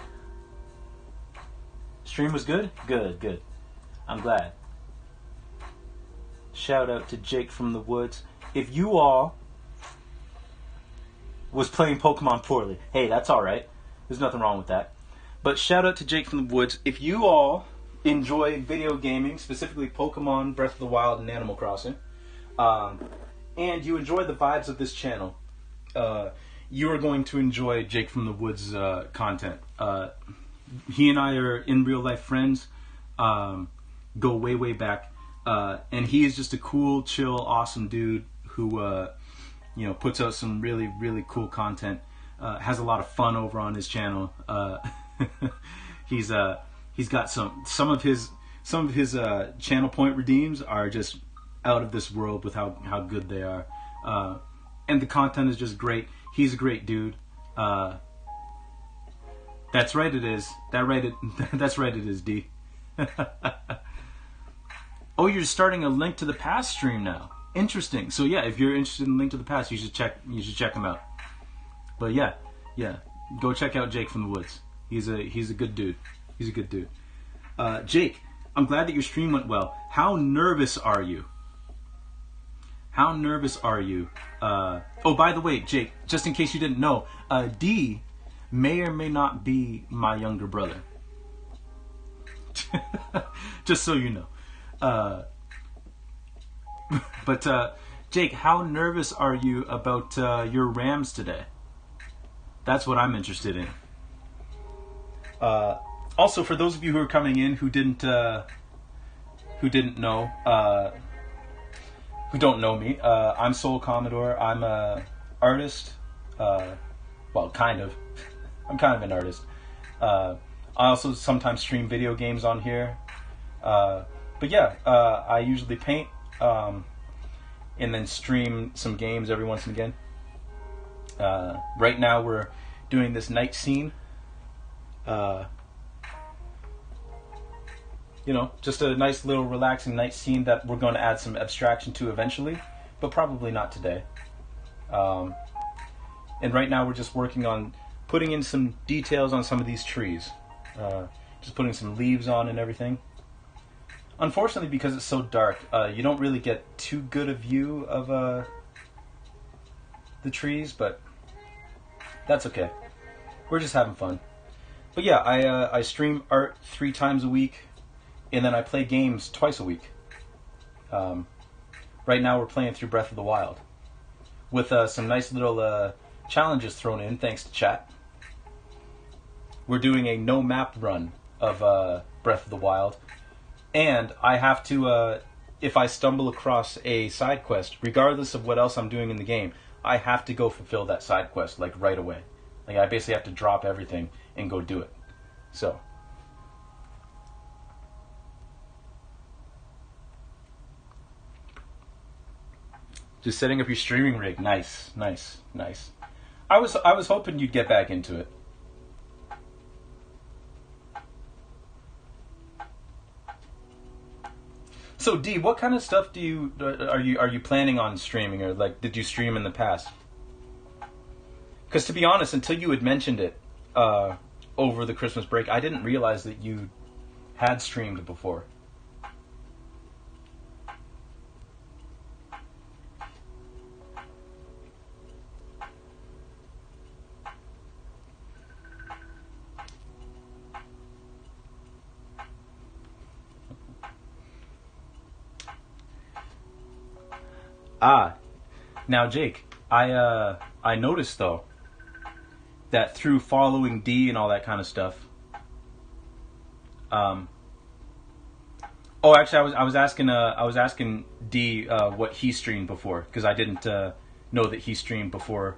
Stream was good? Good. I'm glad. Shout out to Jake from the Woods. If you all was playing Pokemon poorly, hey, that's alright. There's nothing wrong with that. But shout out to Jake from the Woods. If you all enjoy video gaming, specifically Pokemon, Breath of the Wild, and Animal Crossing, and you enjoy the vibes of this channel, you are going to enjoy Jake from the Woods' content. He and I are in real life friends, go way back, and he is just a cool, chill, awesome dude who puts out some really cool content. Has a lot of fun over on his channel. He's got some of his channel point redeems are just out of this world with how good they are, and the content is just great. He's a great dude. That's right, it is. That's right, it is, D. Oh, you're starting a Link to the Past stream now. Interesting. So yeah, if you're interested in Link to the Past, you should check him out. But yeah, go check out Jake from the Woods. He's a good dude. He's a good dude. Jake, I'm glad that your stream went well. How nervous are you? How nervous are you? Oh, by the way, Jake, just in case you didn't know, D may or may not be my younger brother. Just so you know. But Jake, how nervous are you about your Rams today? That's what I'm interested in. Also, for those of you who are coming in who didn't know, who don't know me, I'm Soul Commodore. I'm a artist. Well, kind of. I'm kind of an artist. I also sometimes stream video games on here. But yeah, I usually paint and then stream some games every once and again. Right now we're doing this night scene. Just a nice little relaxing night scene that we're going to add some abstraction to eventually, but probably not today. And right now we're just working on putting in some details on some of these trees. Just putting some leaves on and everything. Unfortunately, because it's so dark, you don't really get too good a view of the trees, but that's okay. We're just having fun. But yeah, I stream art 3 times a week, and then I play games twice a week. Right now we're playing through Breath of the Wild, with some nice little challenges thrown in, thanks to chat. We're doing a no map run of Breath of the Wild, and I have to, if I stumble across a side quest, regardless of what else I'm doing in the game, I have to go fulfill that side quest, like, right away. Like, I basically have to drop everything and go do it. So. Just setting up your streaming rig. Nice. I was hoping you'd get back into it. So D, what kind of stuff are you planning on streaming, or like did you stream in the past? Because to be honest, until you had mentioned it over the Christmas break, I didn't realize that you had streamed before. Now Jake, I noticed though that through following D and all that kind of stuff. Oh, actually, I was asking D what he streamed before, because I didn't know that he streamed before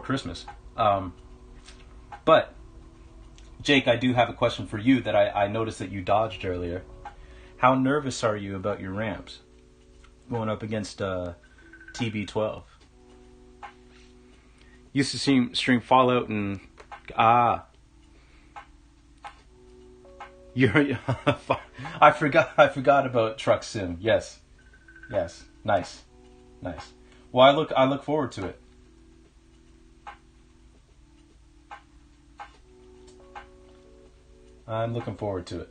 Christmas. But Jake, I do have a question for you that I noticed that you dodged earlier. How nervous are you about your Rams going up against TB12? Used to stream Fallout and you're I forgot about Truck Sim. Yes, nice. Well, I look forward to it. I'm looking forward to it.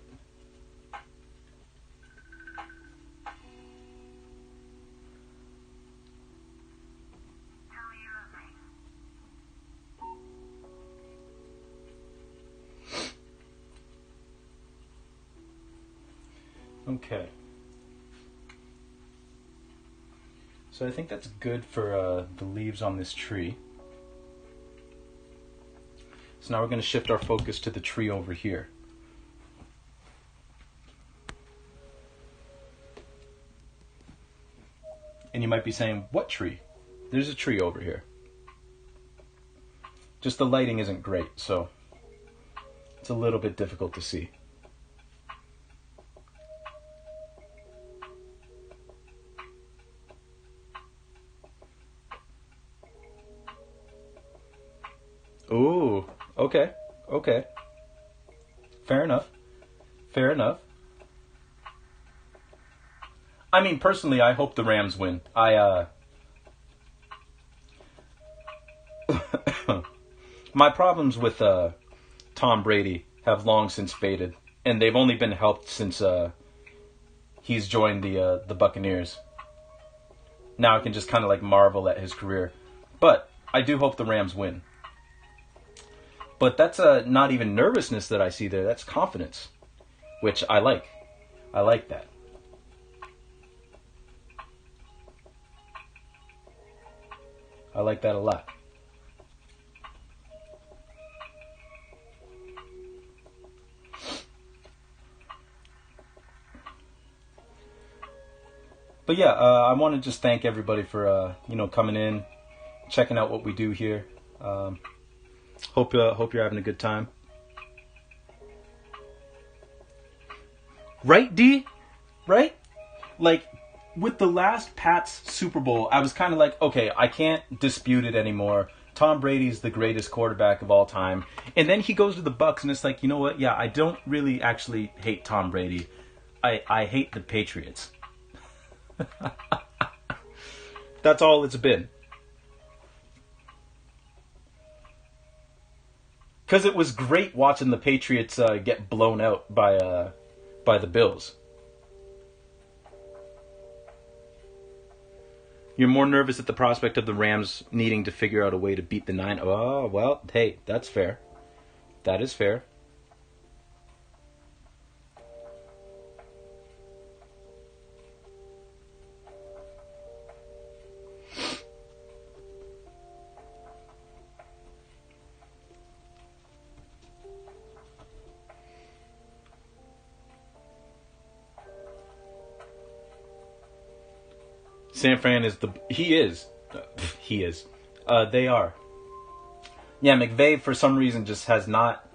Okay. So I think that's good for the leaves on this tree. So now we're going to shift our focus to the tree over here. And you might be saying, what tree? There's a tree over here. Just the lighting isn't great, so it's a little bit difficult to see. Ooh, okay. Fair enough. I mean, personally, I hope the Rams win. My problems with Tom Brady have long since faded, and they've only been helped since he's joined the Buccaneers. Now I can just kind of like marvel at his career, but I do hope the Rams win. But that's not even nervousness that I see there. That's confidence, which I like. I like that. I like that a lot. But yeah, I want to just thank everybody for coming in, checking out what we do here. Hope you're having a good time. Right, D? Right? Like, with the last Pats Super Bowl, I was kind of like, okay, I can't dispute it anymore. Tom Brady's the greatest quarterback of all time. And then he goes to the Bucs, and it's like, you know what? Yeah, I don't really actually hate Tom Brady. I hate the Patriots. That's all it's been. Because it was great watching the Patriots get blown out by the Bills. You're more nervous at the prospect of the Rams needing to figure out a way to beat the Niners. Oh, well, hey, that's fair. That is fair. San Fran is he is. They are. Yeah, McVay for some reason just has not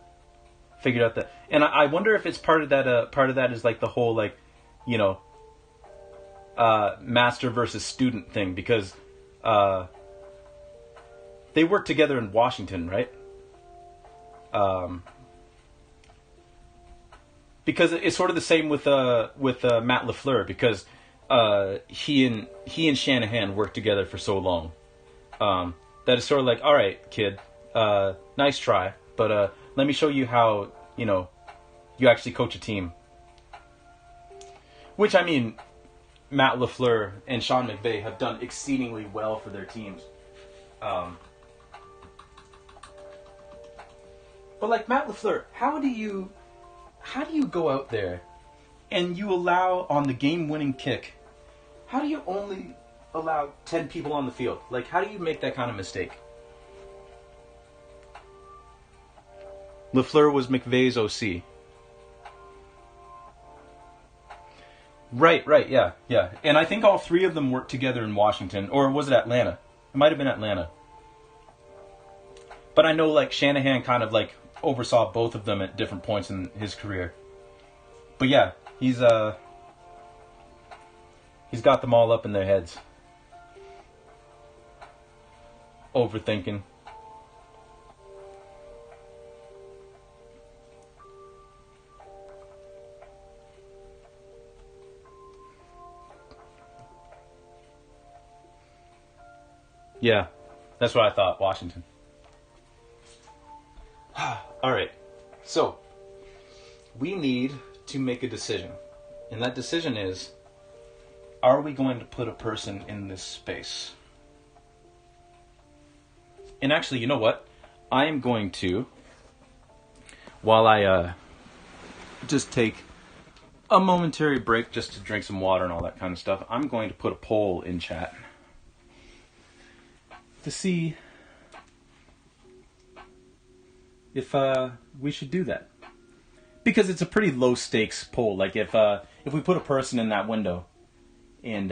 figured out that. And I wonder if it's part of that. Part of that is like the whole like, master versus student thing, because they work together in Washington, right? Because it's sort of the same with Matt LaFleur, because he and Shanahan worked together for so long. That is sort of like, all right, kid, nice try, but let me show you how you actually coach a team. Which, I mean, Matt LaFleur and Sean McVay have done exceedingly well for their teams. But like Matt LaFleur, how do you go out there and you allow on the game-winning kick? How do you only allow 10 people on the field? Like, how do you make that kind of mistake? LaFleur was McVay's OC. Right, yeah. And I think all three of them worked together in Washington. Or was it Atlanta? It might have been Atlanta. But I know, like, Shanahan kind of, like, oversaw both of them at different points in his career. But yeah, he's He's got them all up in their heads. Overthinking. Yeah, that's what I thought, Washington. Alright, so we need to make a decision. And that decision is, are we going to put a person in this space? And actually, you know what? I am going to, while I just take a momentary break just to drink some water and all that kind of stuff, I'm going to put a poll in chat to see if we should do that. Because it's a pretty low stakes poll. Like if we put a person in that window and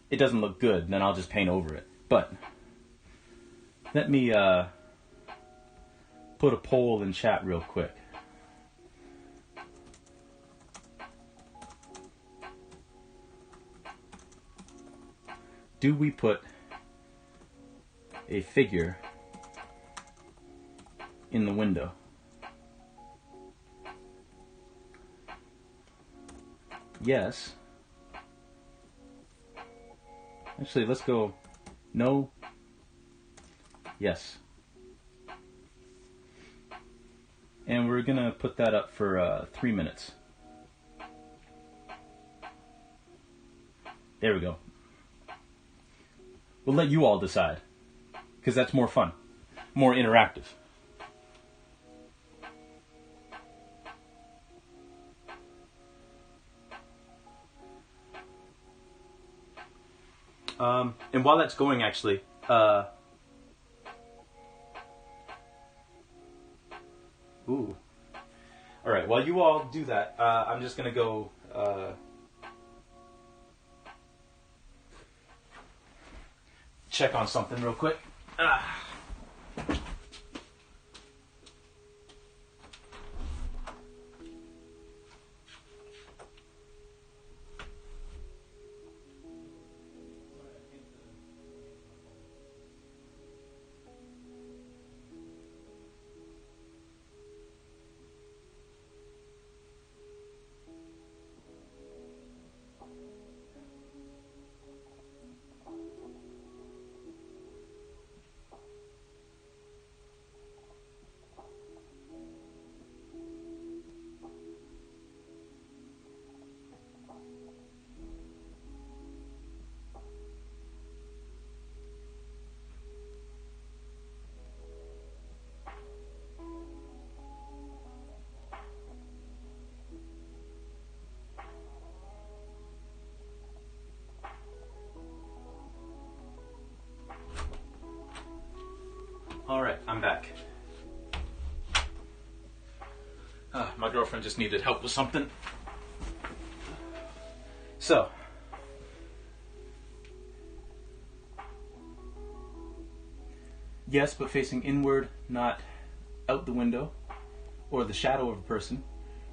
it doesn't look good, then I'll just paint over it. But let me put a poll in chat real quick. Do we put a figure in the window? Yes. Actually, let's go no. Yes. And we're gonna put that up for 3 minutes. There we go. We'll let you all decide, because that's more fun, more interactive. And while that's going, actually, ooh. All right, while you all do that, I'm just going to go check on something real quick. All right, I'm back. My girlfriend just needed help with something. So, yes, but facing inward, not out the window or the shadow of a person.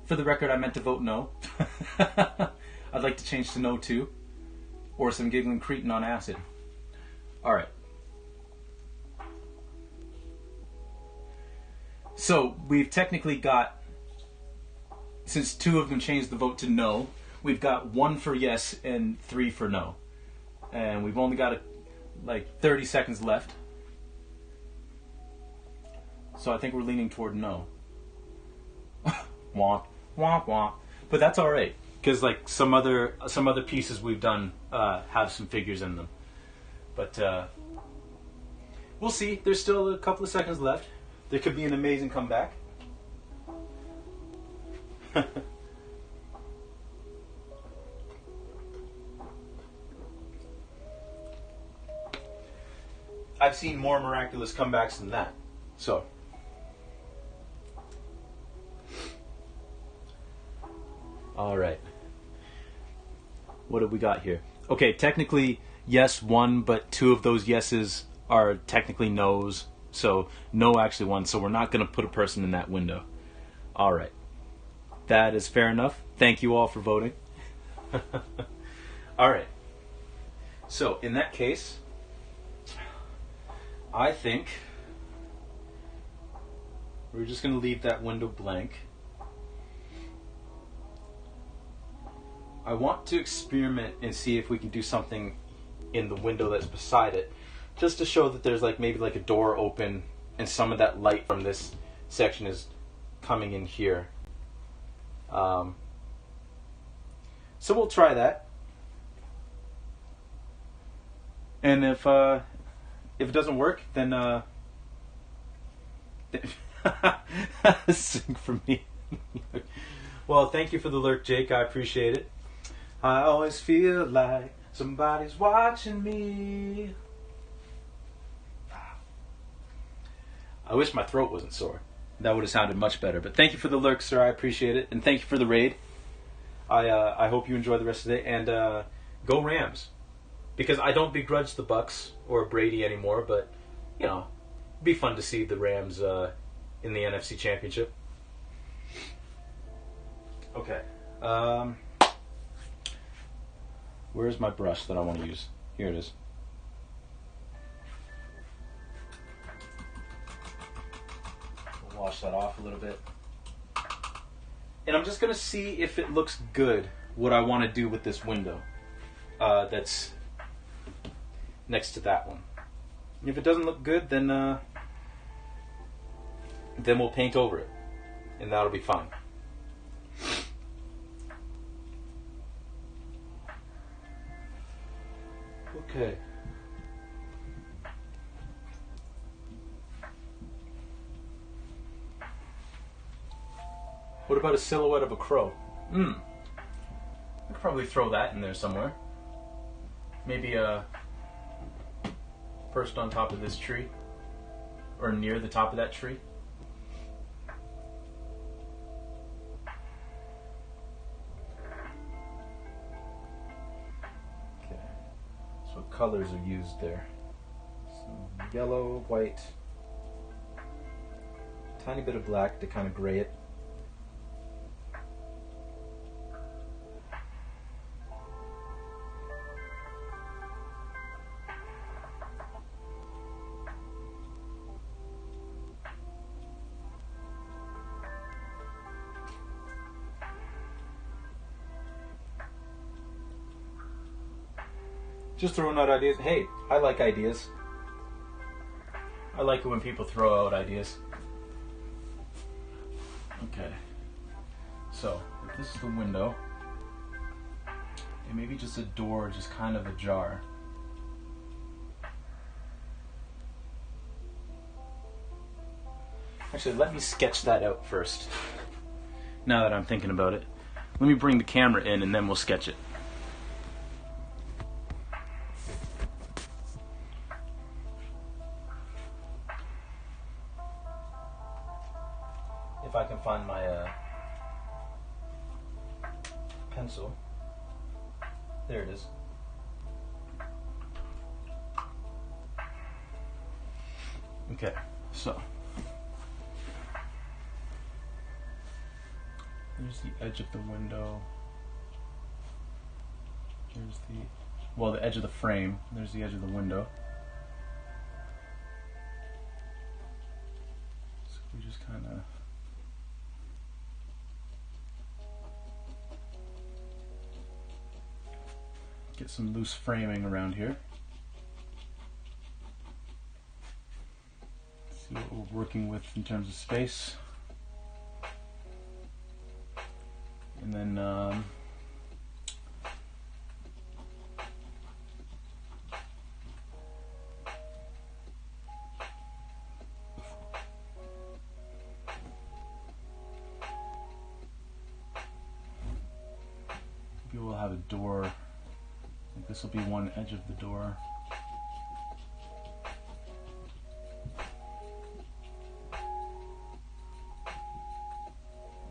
For the record, I meant to vote no. I'd like to change to no too, or some giggling cretin on acid. All right. So, we've technically got, since 2 of them changed the vote to no, we've got 1 for yes and 3 for no. And we've only got like 30 seconds left. So I think we're leaning toward no. Womp, womp, womp. But that's alright, because like some other pieces we've done have some figures in them. But we'll see. There's still a couple of seconds left. There could be an amazing comeback. I've seen more miraculous comebacks than that. So. Alright. What have we got here? Okay, technically, yes, 1, but 2 of those yeses are technically no's. So, no actually won, so we're not going to put a person in that window. Alright. That is fair enough. Thank you all for voting. All right. So in that case, I think we're just going to leave that window blank. I want to experiment and see if we can do something in the window that's beside it, just to show that there's like maybe like a door open and some of that light from this section is coming in here. So we'll try that. And if it doesn't work, then sing for me. Well, thank you for the lurk, Jake. I appreciate it. I always feel like somebody's watching me. I wish my throat wasn't sore. That would have sounded much better. But thank you for the lurk, sir. I appreciate it. And thank you for the raid. I hope you enjoy the rest of the day. And go Rams. Because I don't begrudge the Bucks or Brady anymore. But, you know, it'd be fun to see the Rams in the NFC Championship. Okay. Where's my brush that I want to use? Here it is. We'll wash that off a little bit. And I'm just going to see if it looks good, what I want to do with this window that's next to that one. And if it doesn't look good, then we'll paint over it. And that'll be fine. Okay. What about a silhouette of a crow? I could probably throw that in there somewhere. Maybe perched on top of this tree. Or near the top of that tree. What colors are used there? Some yellow, white, tiny bit of black to kind of gray it. Just throwing out ideas. Hey, I like ideas. I like it when people throw out ideas. Okay. So, if this is the window, and maybe just a door just kind of ajar. Actually, let me sketch that out first. Now that I'm thinking about it. Let me bring the camera in and then we'll sketch it. If I can find my pencil. There it is. Okay, so there's the edge of the window. There's the edge of the frame. There's the edge of the window. So we just kind of get some loose framing around here. See what we're working with in terms of space. And then maybe we'll have a door. This will be one edge of the door.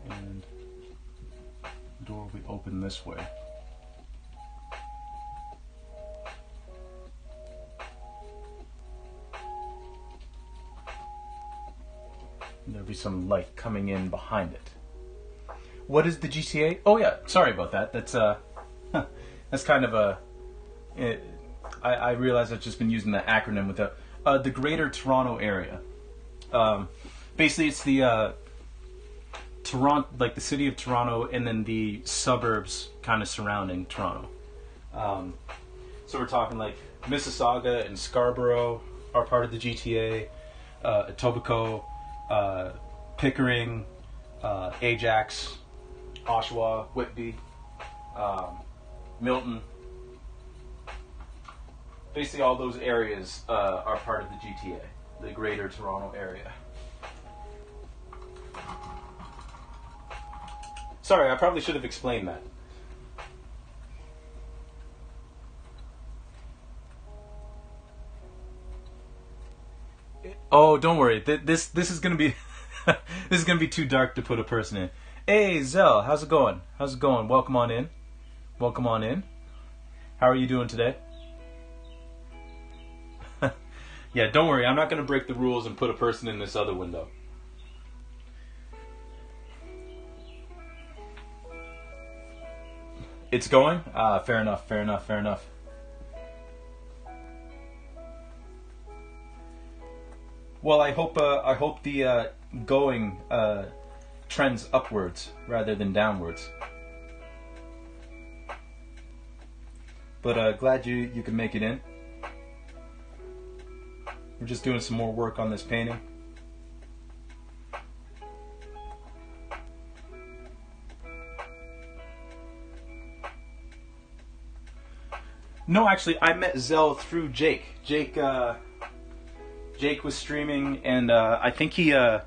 And the door will be open this way. And there'll be some light coming in behind it. What is the GTA? Oh yeah, sorry about that. That's That's kind of a. I realize I've just been using that acronym with the Greater Toronto Area. Basically, it's the Toronto, like the city of Toronto, and then the suburbs kind of surrounding Toronto. So we're talking like Mississauga and Scarborough are part of the GTA. Etobicoke, Pickering, Ajax, Oshawa, Whitby, Milton. Basically, all those areas are part of the GTA, the Greater Toronto Area. Sorry, I probably should have explained that. Oh, don't worry. This is gonna be this is gonna be too dark to put a person in. Hey, Zell, how's it going? How's it going? Welcome on in. Welcome on in. How are you doing today? Yeah, don't worry. I'm not gonna break the rules and put a person in this other window. It's going? Fair enough. Fair enough. Fair enough. Well, I hope the going trends upwards rather than downwards. But glad you can make it in. We're just doing some more work on this painting. No, actually, I met Zell through Jake. Jake was streaming, and I think he. I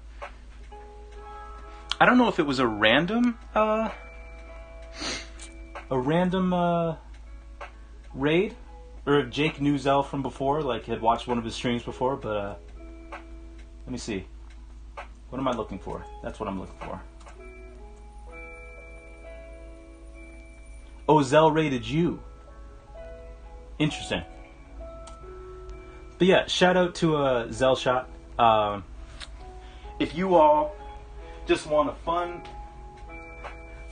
don't know if it was a random raid, or if Jake knew Zell from before, like had watched one of his streams before. But let me see. What am I looking for? That's what I'm looking for. Oh, Zell raided you. Interesting. But yeah, shout out to Zellshot. If you all just want a fun,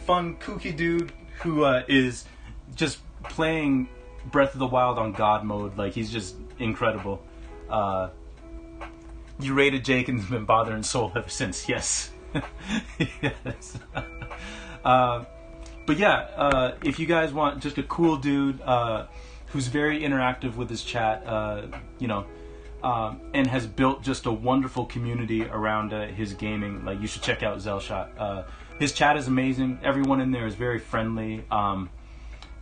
kooky dude who is just playing Breath of the Wild on God mode, like he's just incredible. You rated Jake and been bothering Soul ever since. Yes. Yes. But yeah, if you guys want just a cool dude who's very interactive with his chat, and has built just a wonderful community around his gaming, like you should check out Zellshot. His chat is amazing. Everyone in there is very friendly, and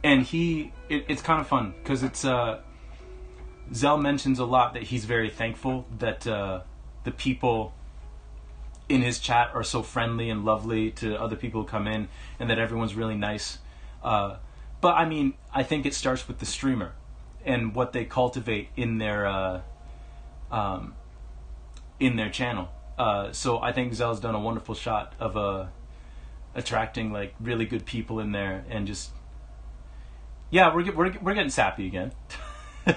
it's kind of fun because it's Zell mentions a lot that he's very thankful that the people in his chat are so friendly and lovely to other people who come in, and that everyone's really nice. But I mean, I think it starts with the streamer and what they cultivate in their channel. So I think Zell's done a wonderful shot of attracting like really good people in there, and just we're getting sappy again. We're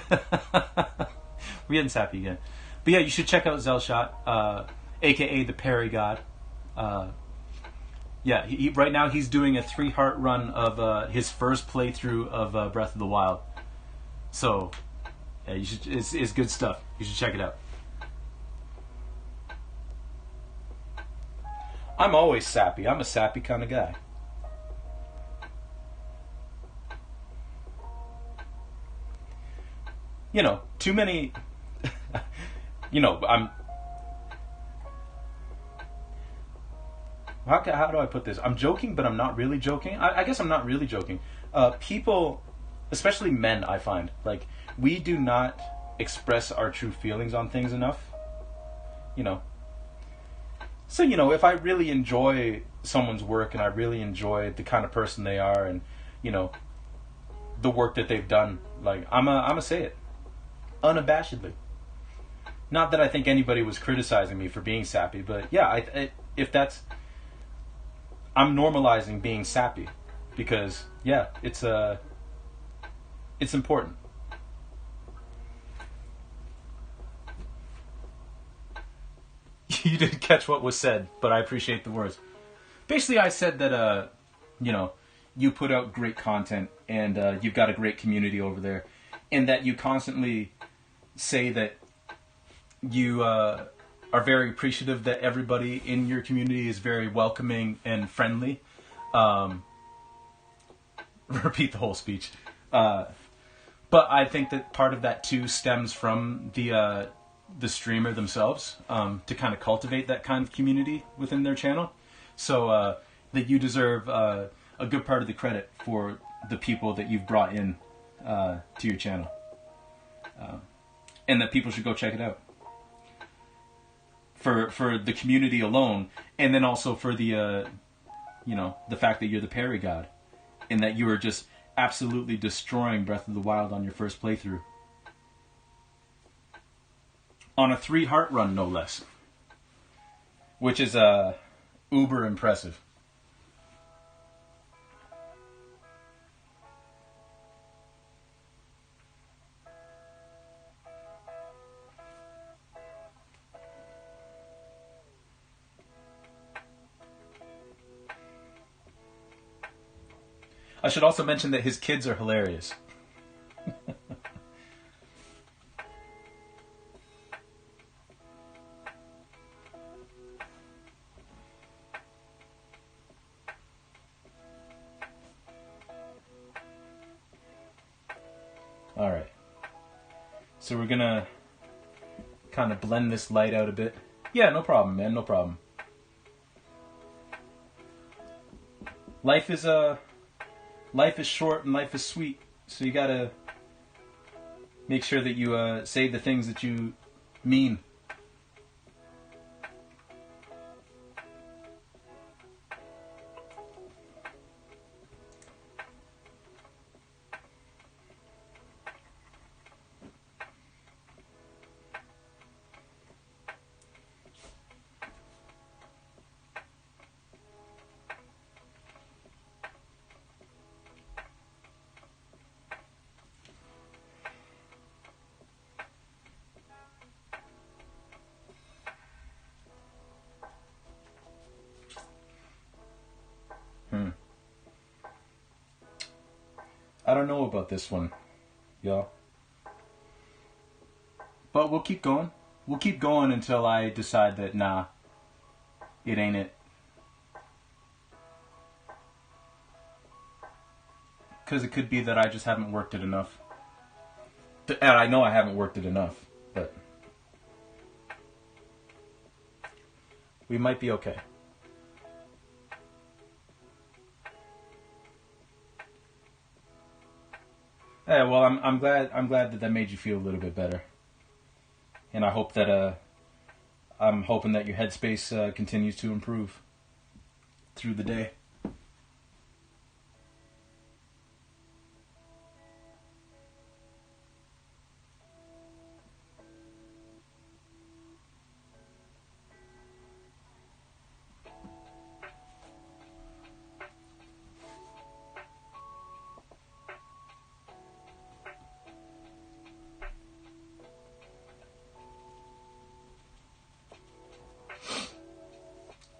getting sappy again. But yeah, you should check out Zellshot, aka the Parry God. Yeah, he right now he's doing a 3-heart run of his first playthrough of Breath of the Wild. So, yeah, you should. It's good stuff. You should check it out. I'm always sappy. I'm a sappy kind of guy. You know, too many. I'm. How do I put this? I'm joking, but I'm not really joking. I guess I'm not really joking. People, especially men, I find, like, we do not express our true feelings on things enough. So, if I really enjoy someone's work and I really enjoy the kind of person they are and, the work that they've done, like, I'm a say it. Unabashedly. Not that I think anybody was criticizing me for being sappy, but yeah, if that's... I'm normalizing being sappy because, yeah, it's important. You didn't catch what was said, but I appreciate the words. Basically, I said that, you put out great content, and you've got a great community over there, and that you constantly say that you are very appreciative that everybody in your community is very welcoming and friendly. Repeat the whole speech. But I think that part of that too stems from the streamer themselves, to kind of cultivate that kind of community within their channel. So that you deserve a good part of the credit for the people that you've brought in to your channel, and that people should go check it out for the community alone, and then also for the the fact that you're the parry god, and that you are just absolutely destroying Breath of the Wild on your first playthrough. On a 3 heart run, no less. Which is uber impressive. I should also mention that his kids are hilarious. Alright. So we're gonna kind of blend this light out a bit. Yeah, no problem, man, no problem. Life is short and life is sweet, so you gotta make sure that you say the things that you mean. I don't know about this one, y'all. But we'll keep going. We'll keep going until I decide that, nah, it ain't it. Because it could be that I just haven't worked it enough. And I know I haven't worked it enough, but we might be okay. Yeah, well, I'm glad that made you feel a little bit better, and I hope that I'm hoping that your headspace continues to improve through the day.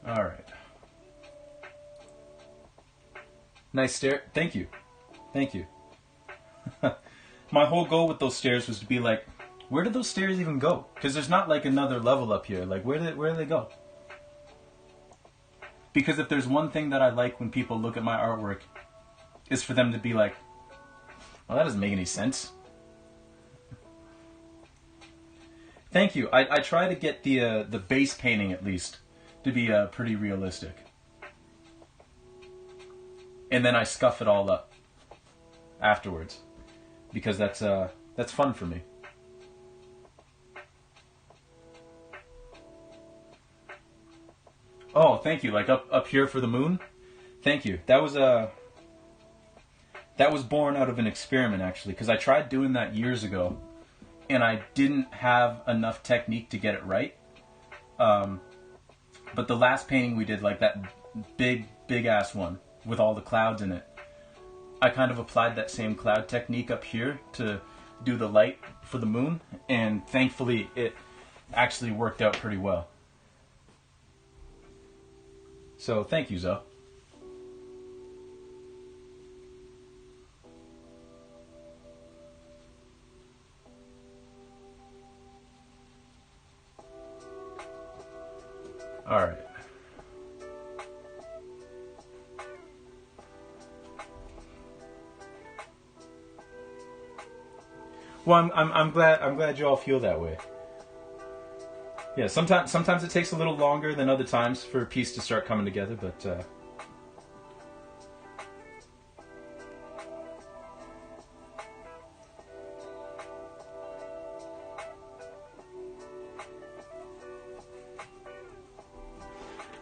All right. Nice stair. Thank you. Thank you. My whole goal with those stairs was to be like, where do those stairs even go? Because there's not like another level up here. Like, where do they go? Because if there's one thing that I like when people look at my artwork, is for them to be like, well, that doesn't make any sense. Thank you. I try to get the base painting at least to be pretty realistic, and then I scuff it all up afterwards, because that's fun for me. Oh, thank you. Like up here for the moon. Thank you. That was born out of an experiment, actually, because I tried doing that years ago, and I didn't have enough technique to get it right. But the last painting we did, like that big ass one with all the clouds in it, I kind of applied that same cloud technique up here to do the light for the moon, and thankfully it actually worked out pretty well. So thank you, Zoe. All right. Well, I'm glad you all feel that way. Yeah, sometimes it takes a little longer than other times for a piece to start coming together, but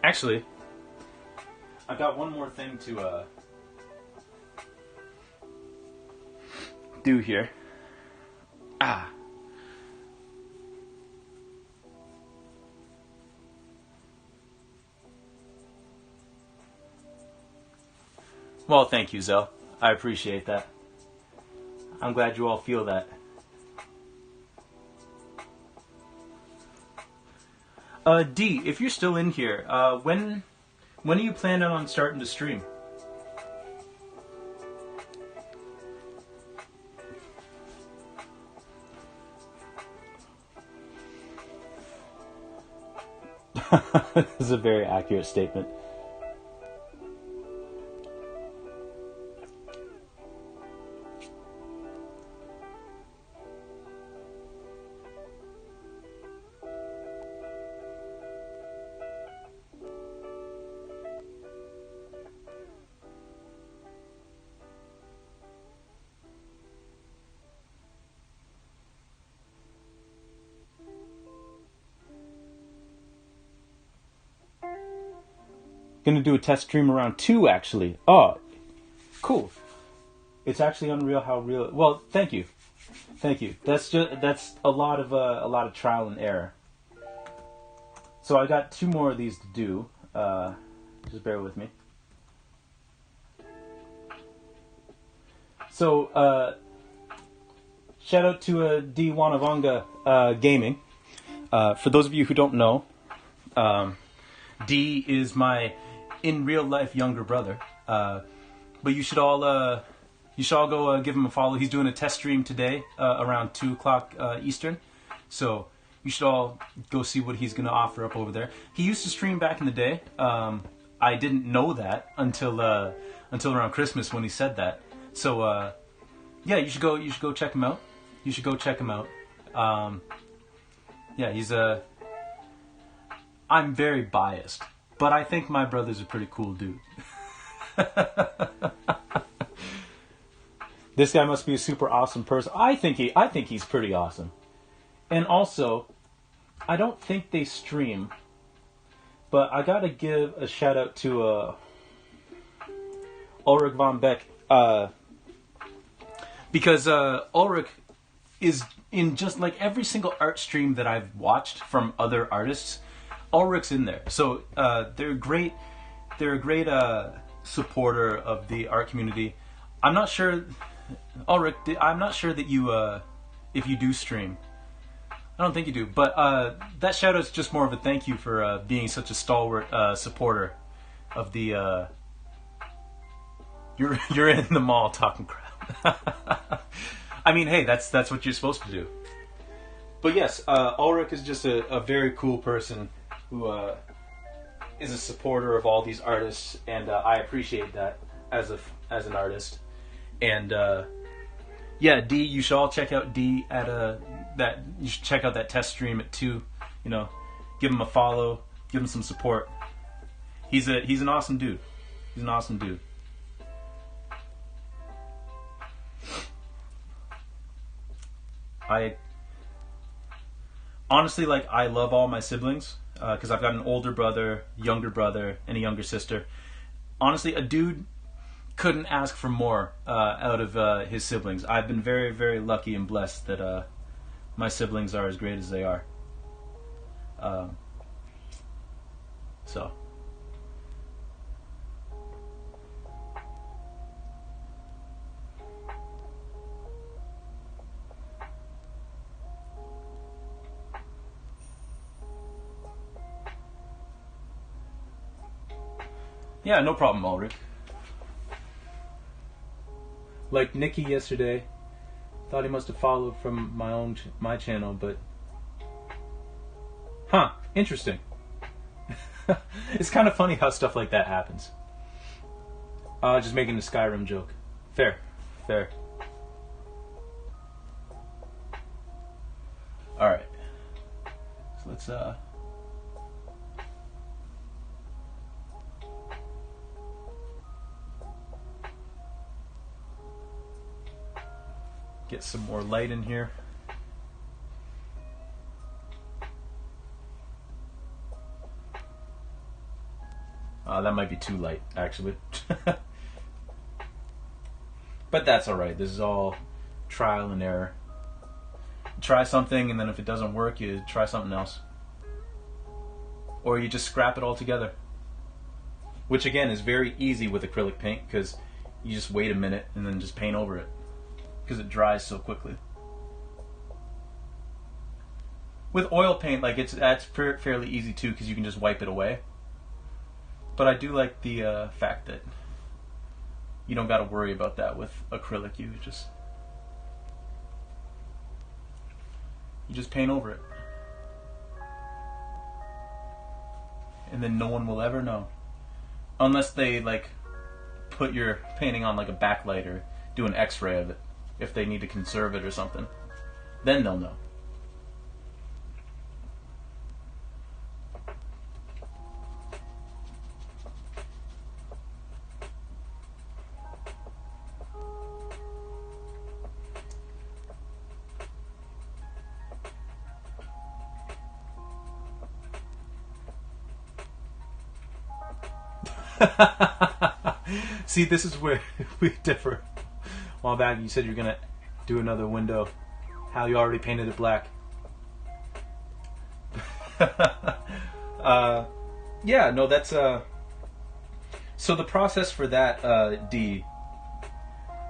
actually, I got one more thing to do here. Ah. Well, thank you, Zell. I appreciate that. I'm glad you all feel that. D, if you're still in here, when are you planning on starting to stream? This is a very accurate statement. Gonna do a test stream around 2, actually. Oh, cool. It's actually unreal how real. Well, thank you. That's a lot of trial and error. So I got 2 more of these to do. Just bear with me. So shout out to D Wanavanga Gaming. For those of you who don't know, D is my in real life younger brother. But you should all go give him a follow. He's doing a test stream today around 2 o'clock Eastern. So you should all go see what he's going to offer up over there. He used to stream back in the day. I didn't know that until around Christmas when he said that. So yeah, you should go check him out. Yeah, he's I'm very biased, but I think my brother's a pretty cool dude. This guy must be a super awesome person. I think he's pretty awesome. And also, I don't think they stream, but I gotta give a shout out to Ulrich von Beck, because Ulrich is in just like every single art stream that I've watched from other artists. Ulrich's in there, so they're a great supporter of the art community. I'm not sure, Ulrich. I'm not sure that you, if you do stream. I don't think you do, but that shout out's just more of a thank you for being such a stalwart supporter of the. You're in the mall talking crap. I mean, hey, that's what you're supposed to do. But yes, Ulrich is just a very cool person who is a supporter of all these artists, and I appreciate that as an artist. And yeah, D, you should all check out D at you should check out that test stream at 2. You know, give him a follow, give him some support. He's an awesome dude. He's an awesome dude. I honestly, like, I love all my siblings because I've got an older brother, younger brother, and a younger sister. Honestly, a dude couldn't ask for more out of his siblings. I've been very, very lucky and blessed that my siblings are as great as they are. So. Yeah, no problem, Ulrich. Like Nikki yesterday, thought he must have followed from my channel, but interesting. It's kind of funny how stuff like that happens. Just making a Skyrim joke. Fair. Fair. Alright. So let's get some more light in here. That might be too light, actually. But that's alright. This is all trial and error. You try something, and then if it doesn't work, you try something else. Or you just scrap it all together. Which, again, is very easy with acrylic paint, because you just wait a minute and then just paint over it. Because it dries so quickly. With oil paint, like that's fairly easy too, because you can just wipe it away. But I do like the fact that you don't got to worry about that with acrylic. You just paint over it, and then no one will ever know, unless they like put your painting on like a backlight or do an X-ray of it if they need to conserve it or something. Then they'll know. See, this is where we differ. A while back, you said you're gonna do another window. How you already painted it black. Yeah, no, that's so the process for that, D.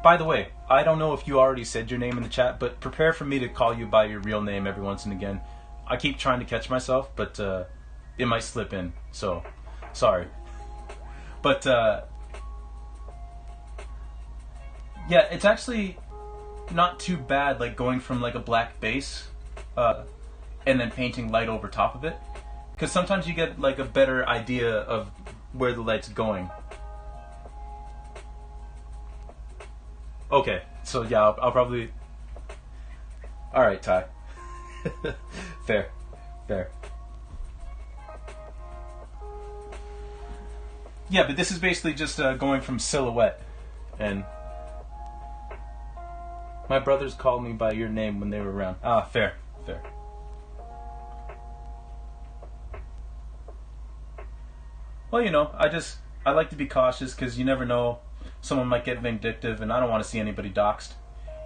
By the way, I don't know if you already said your name in the chat, but prepare for me to call you by your real name every once and again. I keep trying to catch myself, but it might slip in. So, sorry. But yeah, it's actually not too bad, like going from like a black base and then painting light over top of it, because sometimes you get like a better idea of where the light's going. Okay, so yeah, I'll probably. All right, Ty. Fair. Yeah, but this is basically just going from silhouette, and my brothers called me by your name when they were around. Ah, fair. Well, you know, I like to be cautious, because you never know, someone might get vindictive, and I don't want to see anybody doxxed.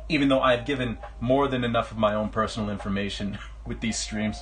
Even though I've given more than enough of my own personal information with these streams.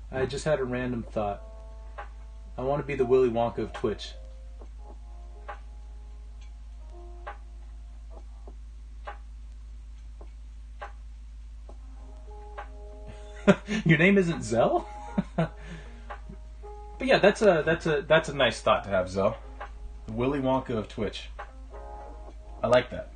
I just had a random thought. I want to be the Willy Wonka of Twitch. Your name isn't Zell? But yeah, that's a nice thought to have, Zell. The Willy Wonka of Twitch. I like that.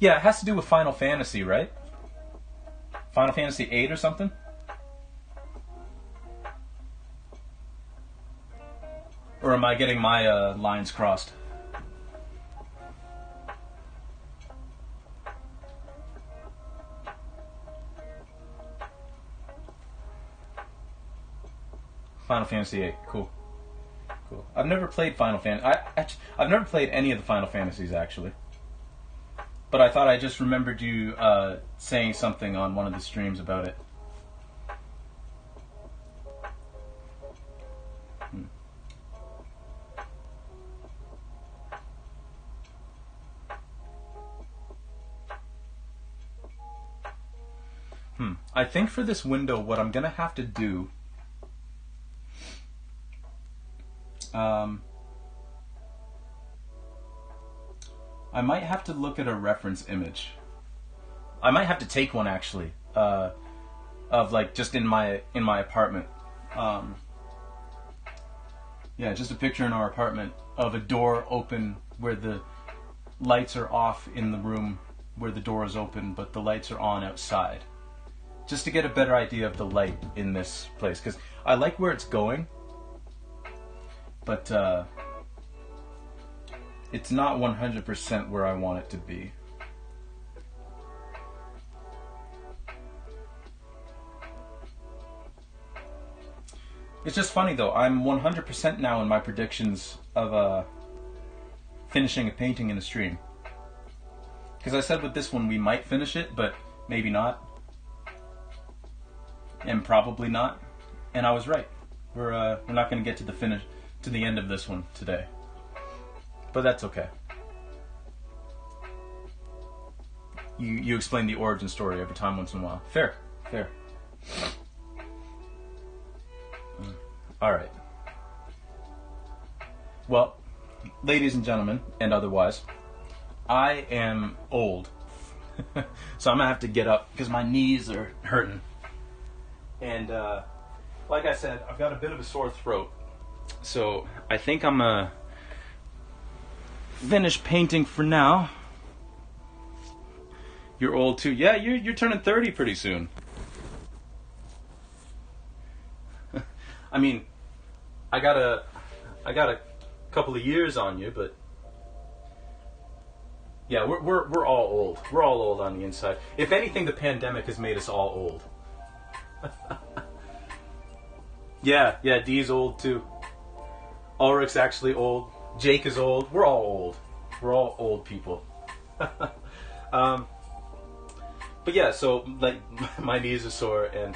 Yeah, it has to do with Final Fantasy, right? Final Fantasy VIII or something? Or am I getting my lines crossed? Final Fantasy VIII. Cool. Cool. I've never played Final Fantasy. I've never played any of the Final Fantasies, actually. But I thought I just remembered you saying something on one of the streams about it. I think for this window, what I'm going to have to do... I might have to look at a reference image. I might have to take one, actually, of like just in my apartment. Yeah, just a picture in our apartment of a door open where the lights are off in the room where the door is open, but the lights are on outside. Just to get a better idea of the light in this place, because I like where it's going, but it's not 100% where I want it to be. It's just funny though, I'm 100% now in my predictions of finishing a painting in a stream. Because I said with this one we might finish it, but maybe not. And probably not. And I was right. We're not going to get to the end of this one today. But that's okay. You explain the origin story every time once in a while. Fair. Alright. Well, ladies and gentlemen, and otherwise, I am old. So I'm going to have to get up because my knees are hurting. And like I said, I've got a bit of a sore throat. So I think I'm going to finish painting for now. You're old too. Yeah, you're turning 30 pretty soon. I mean, I got a couple of years on you, but yeah, we're all old. We're all old on the inside. If anything, the pandemic has made us all old. Yeah, Dee's old too. Ulrich's actually old. Jake is old. We're all old. We're all old people. But yeah, so like my knees are sore, and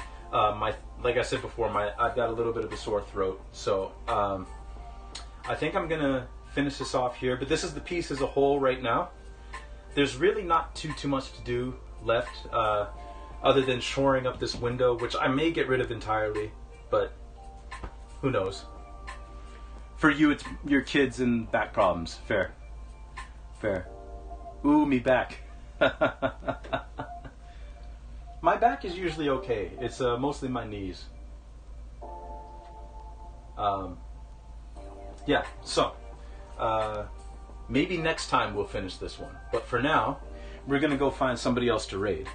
like I said before, I've got a little bit of a sore throat. So I think I'm gonna finish this off here. But this is the piece as a whole right now. There's really not too much to do left, other than shoring up this window, which I may get rid of entirely, but who knows. For you, it's your kids and back problems. Fair. Ooh, me back. My back is usually okay. It's mostly my knees. Yeah, so maybe next time we'll finish this one. But for now, we're gonna go find somebody else to raid.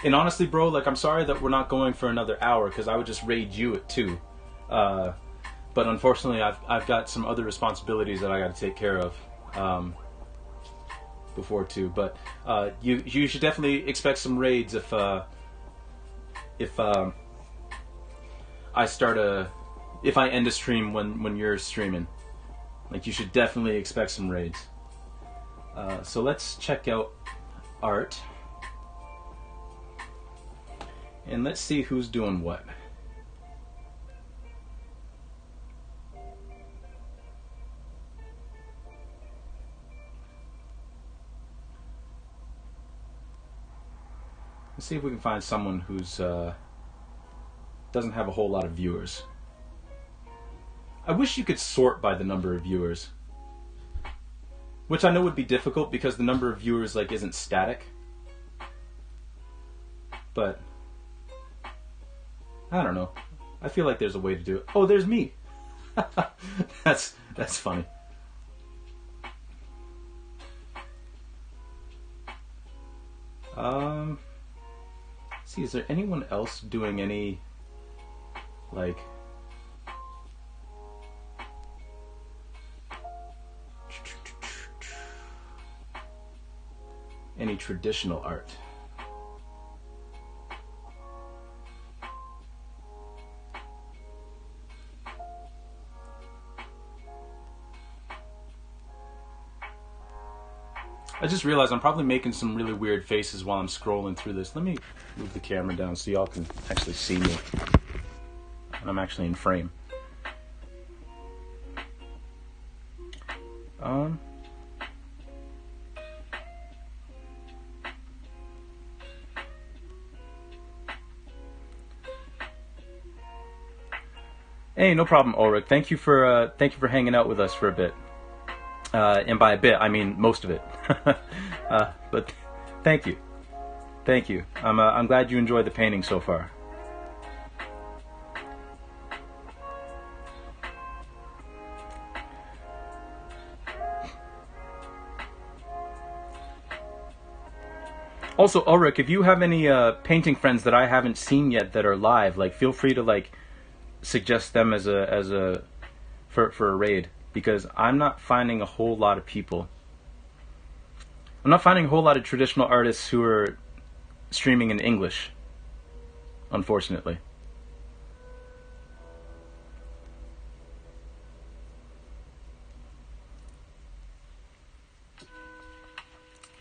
And honestly, bro, like, I'm sorry that we're not going for another hour, because I would just raid you at 2. But unfortunately, I've got some other responsibilities that I got to take care of before 2. But you should definitely expect some raids if I end a stream when you're streaming. Like, you should definitely expect some raids. So let's check out art. And let's see who's doing what. Let's see if we can find someone who's doesn't have a whole lot of viewers. I wish you could sort by the number of viewers, which I know would be difficult because the number of viewers like isn't static. But I don't know. I feel like there's a way to do it. Oh, there's me. That's funny. See, is there anyone else doing any like any traditional art? I just realized I'm probably making some really weird faces while I'm scrolling through this. Let me move the camera down so y'all can actually see me. And I'm actually in frame. Hey, no problem, Ulrich. Thank you for hanging out with us for a bit. And by a bit, I mean most of it. But thank you. I'm glad you enjoyed the painting so far. Also, Ulrich, if you have any painting friends that I haven't seen yet that are live, like feel free to like suggest them as a for a raid, because I'm not finding a whole lot of people. I'm not finding a whole lot of traditional artists who are streaming in English, unfortunately.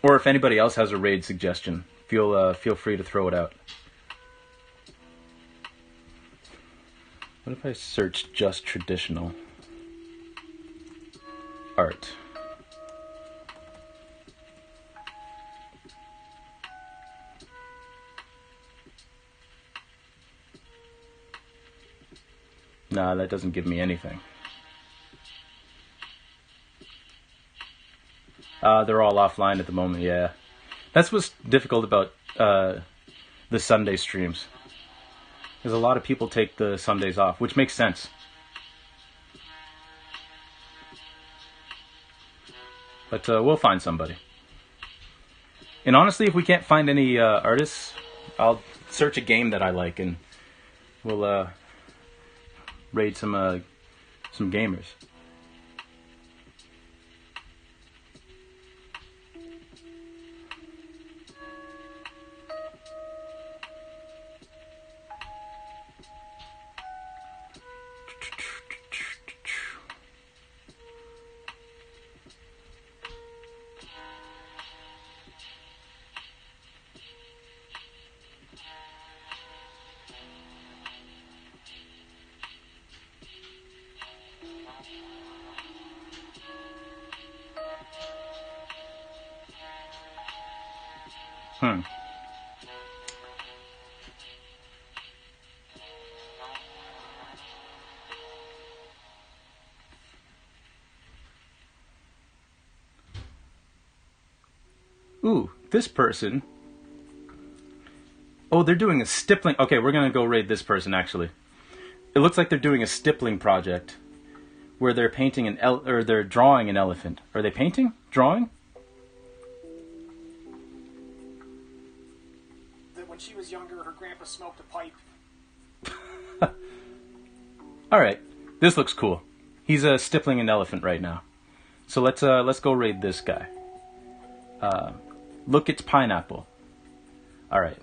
Or if anybody else has a raid suggestion, feel free to throw it out. What if I search just traditional art? Nah, that doesn't give me anything. They're all offline at the moment, yeah. That's what's difficult about the Sunday streams. Because a lot of people take the Sundays off, which makes sense. But we'll find somebody. And honestly, if we can't find any artists, I'll search a game that I like and we'll raid some gamers. Ooh, this person. Oh, they're doing a stippling. Okay, we're gonna go raid this person actually. It looks like they're doing a stippling project where they're painting or they're drawing an elephant. Are they painting? Drawing? That when she was younger, her grandpa smoked a pipe. All right, this looks cool. He's stippling an elephant right now. So let's go raid this guy. Look, it's pineapple. All right.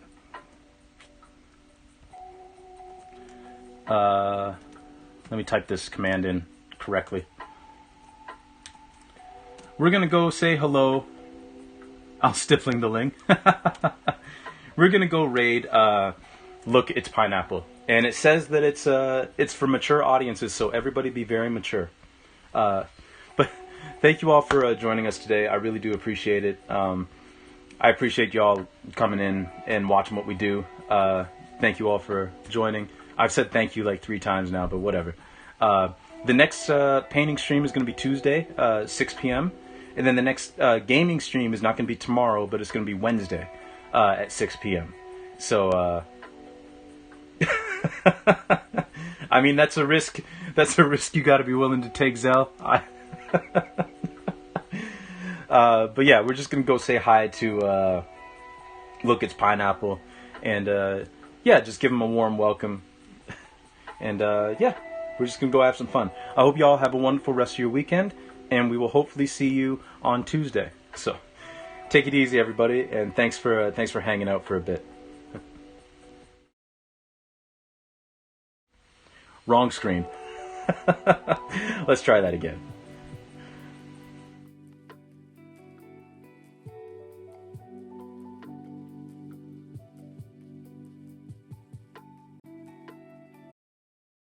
Let me type this command in correctly. We're gonna go say hello. I'm stippling the link. We're gonna go raid. Look, it's pineapple, and it says that it's for mature audiences, so everybody be very mature. But thank you all for joining us today. I really do appreciate it. I appreciate y'all coming in and watching what we do. Thank you all for joining. I've said thank you like 3 times now, but whatever. The next painting stream is going to be Tuesday, 6 p.m. And then the next gaming stream is not going to be tomorrow, but it's going to be Wednesday at 6 p.m. So, I mean, that's a risk. That's a risk you got to be willing to take, Zell. But yeah, we're just going to go say hi to Look, it's Pineapple. And yeah, just give him a warm welcome. And yeah, we're just going to go have some fun. I hope you all have a wonderful rest of your weekend. And we will hopefully see you on Tuesday. So take it easy, everybody. And thanks for hanging out for a bit. Wrong screen. Let's try that again.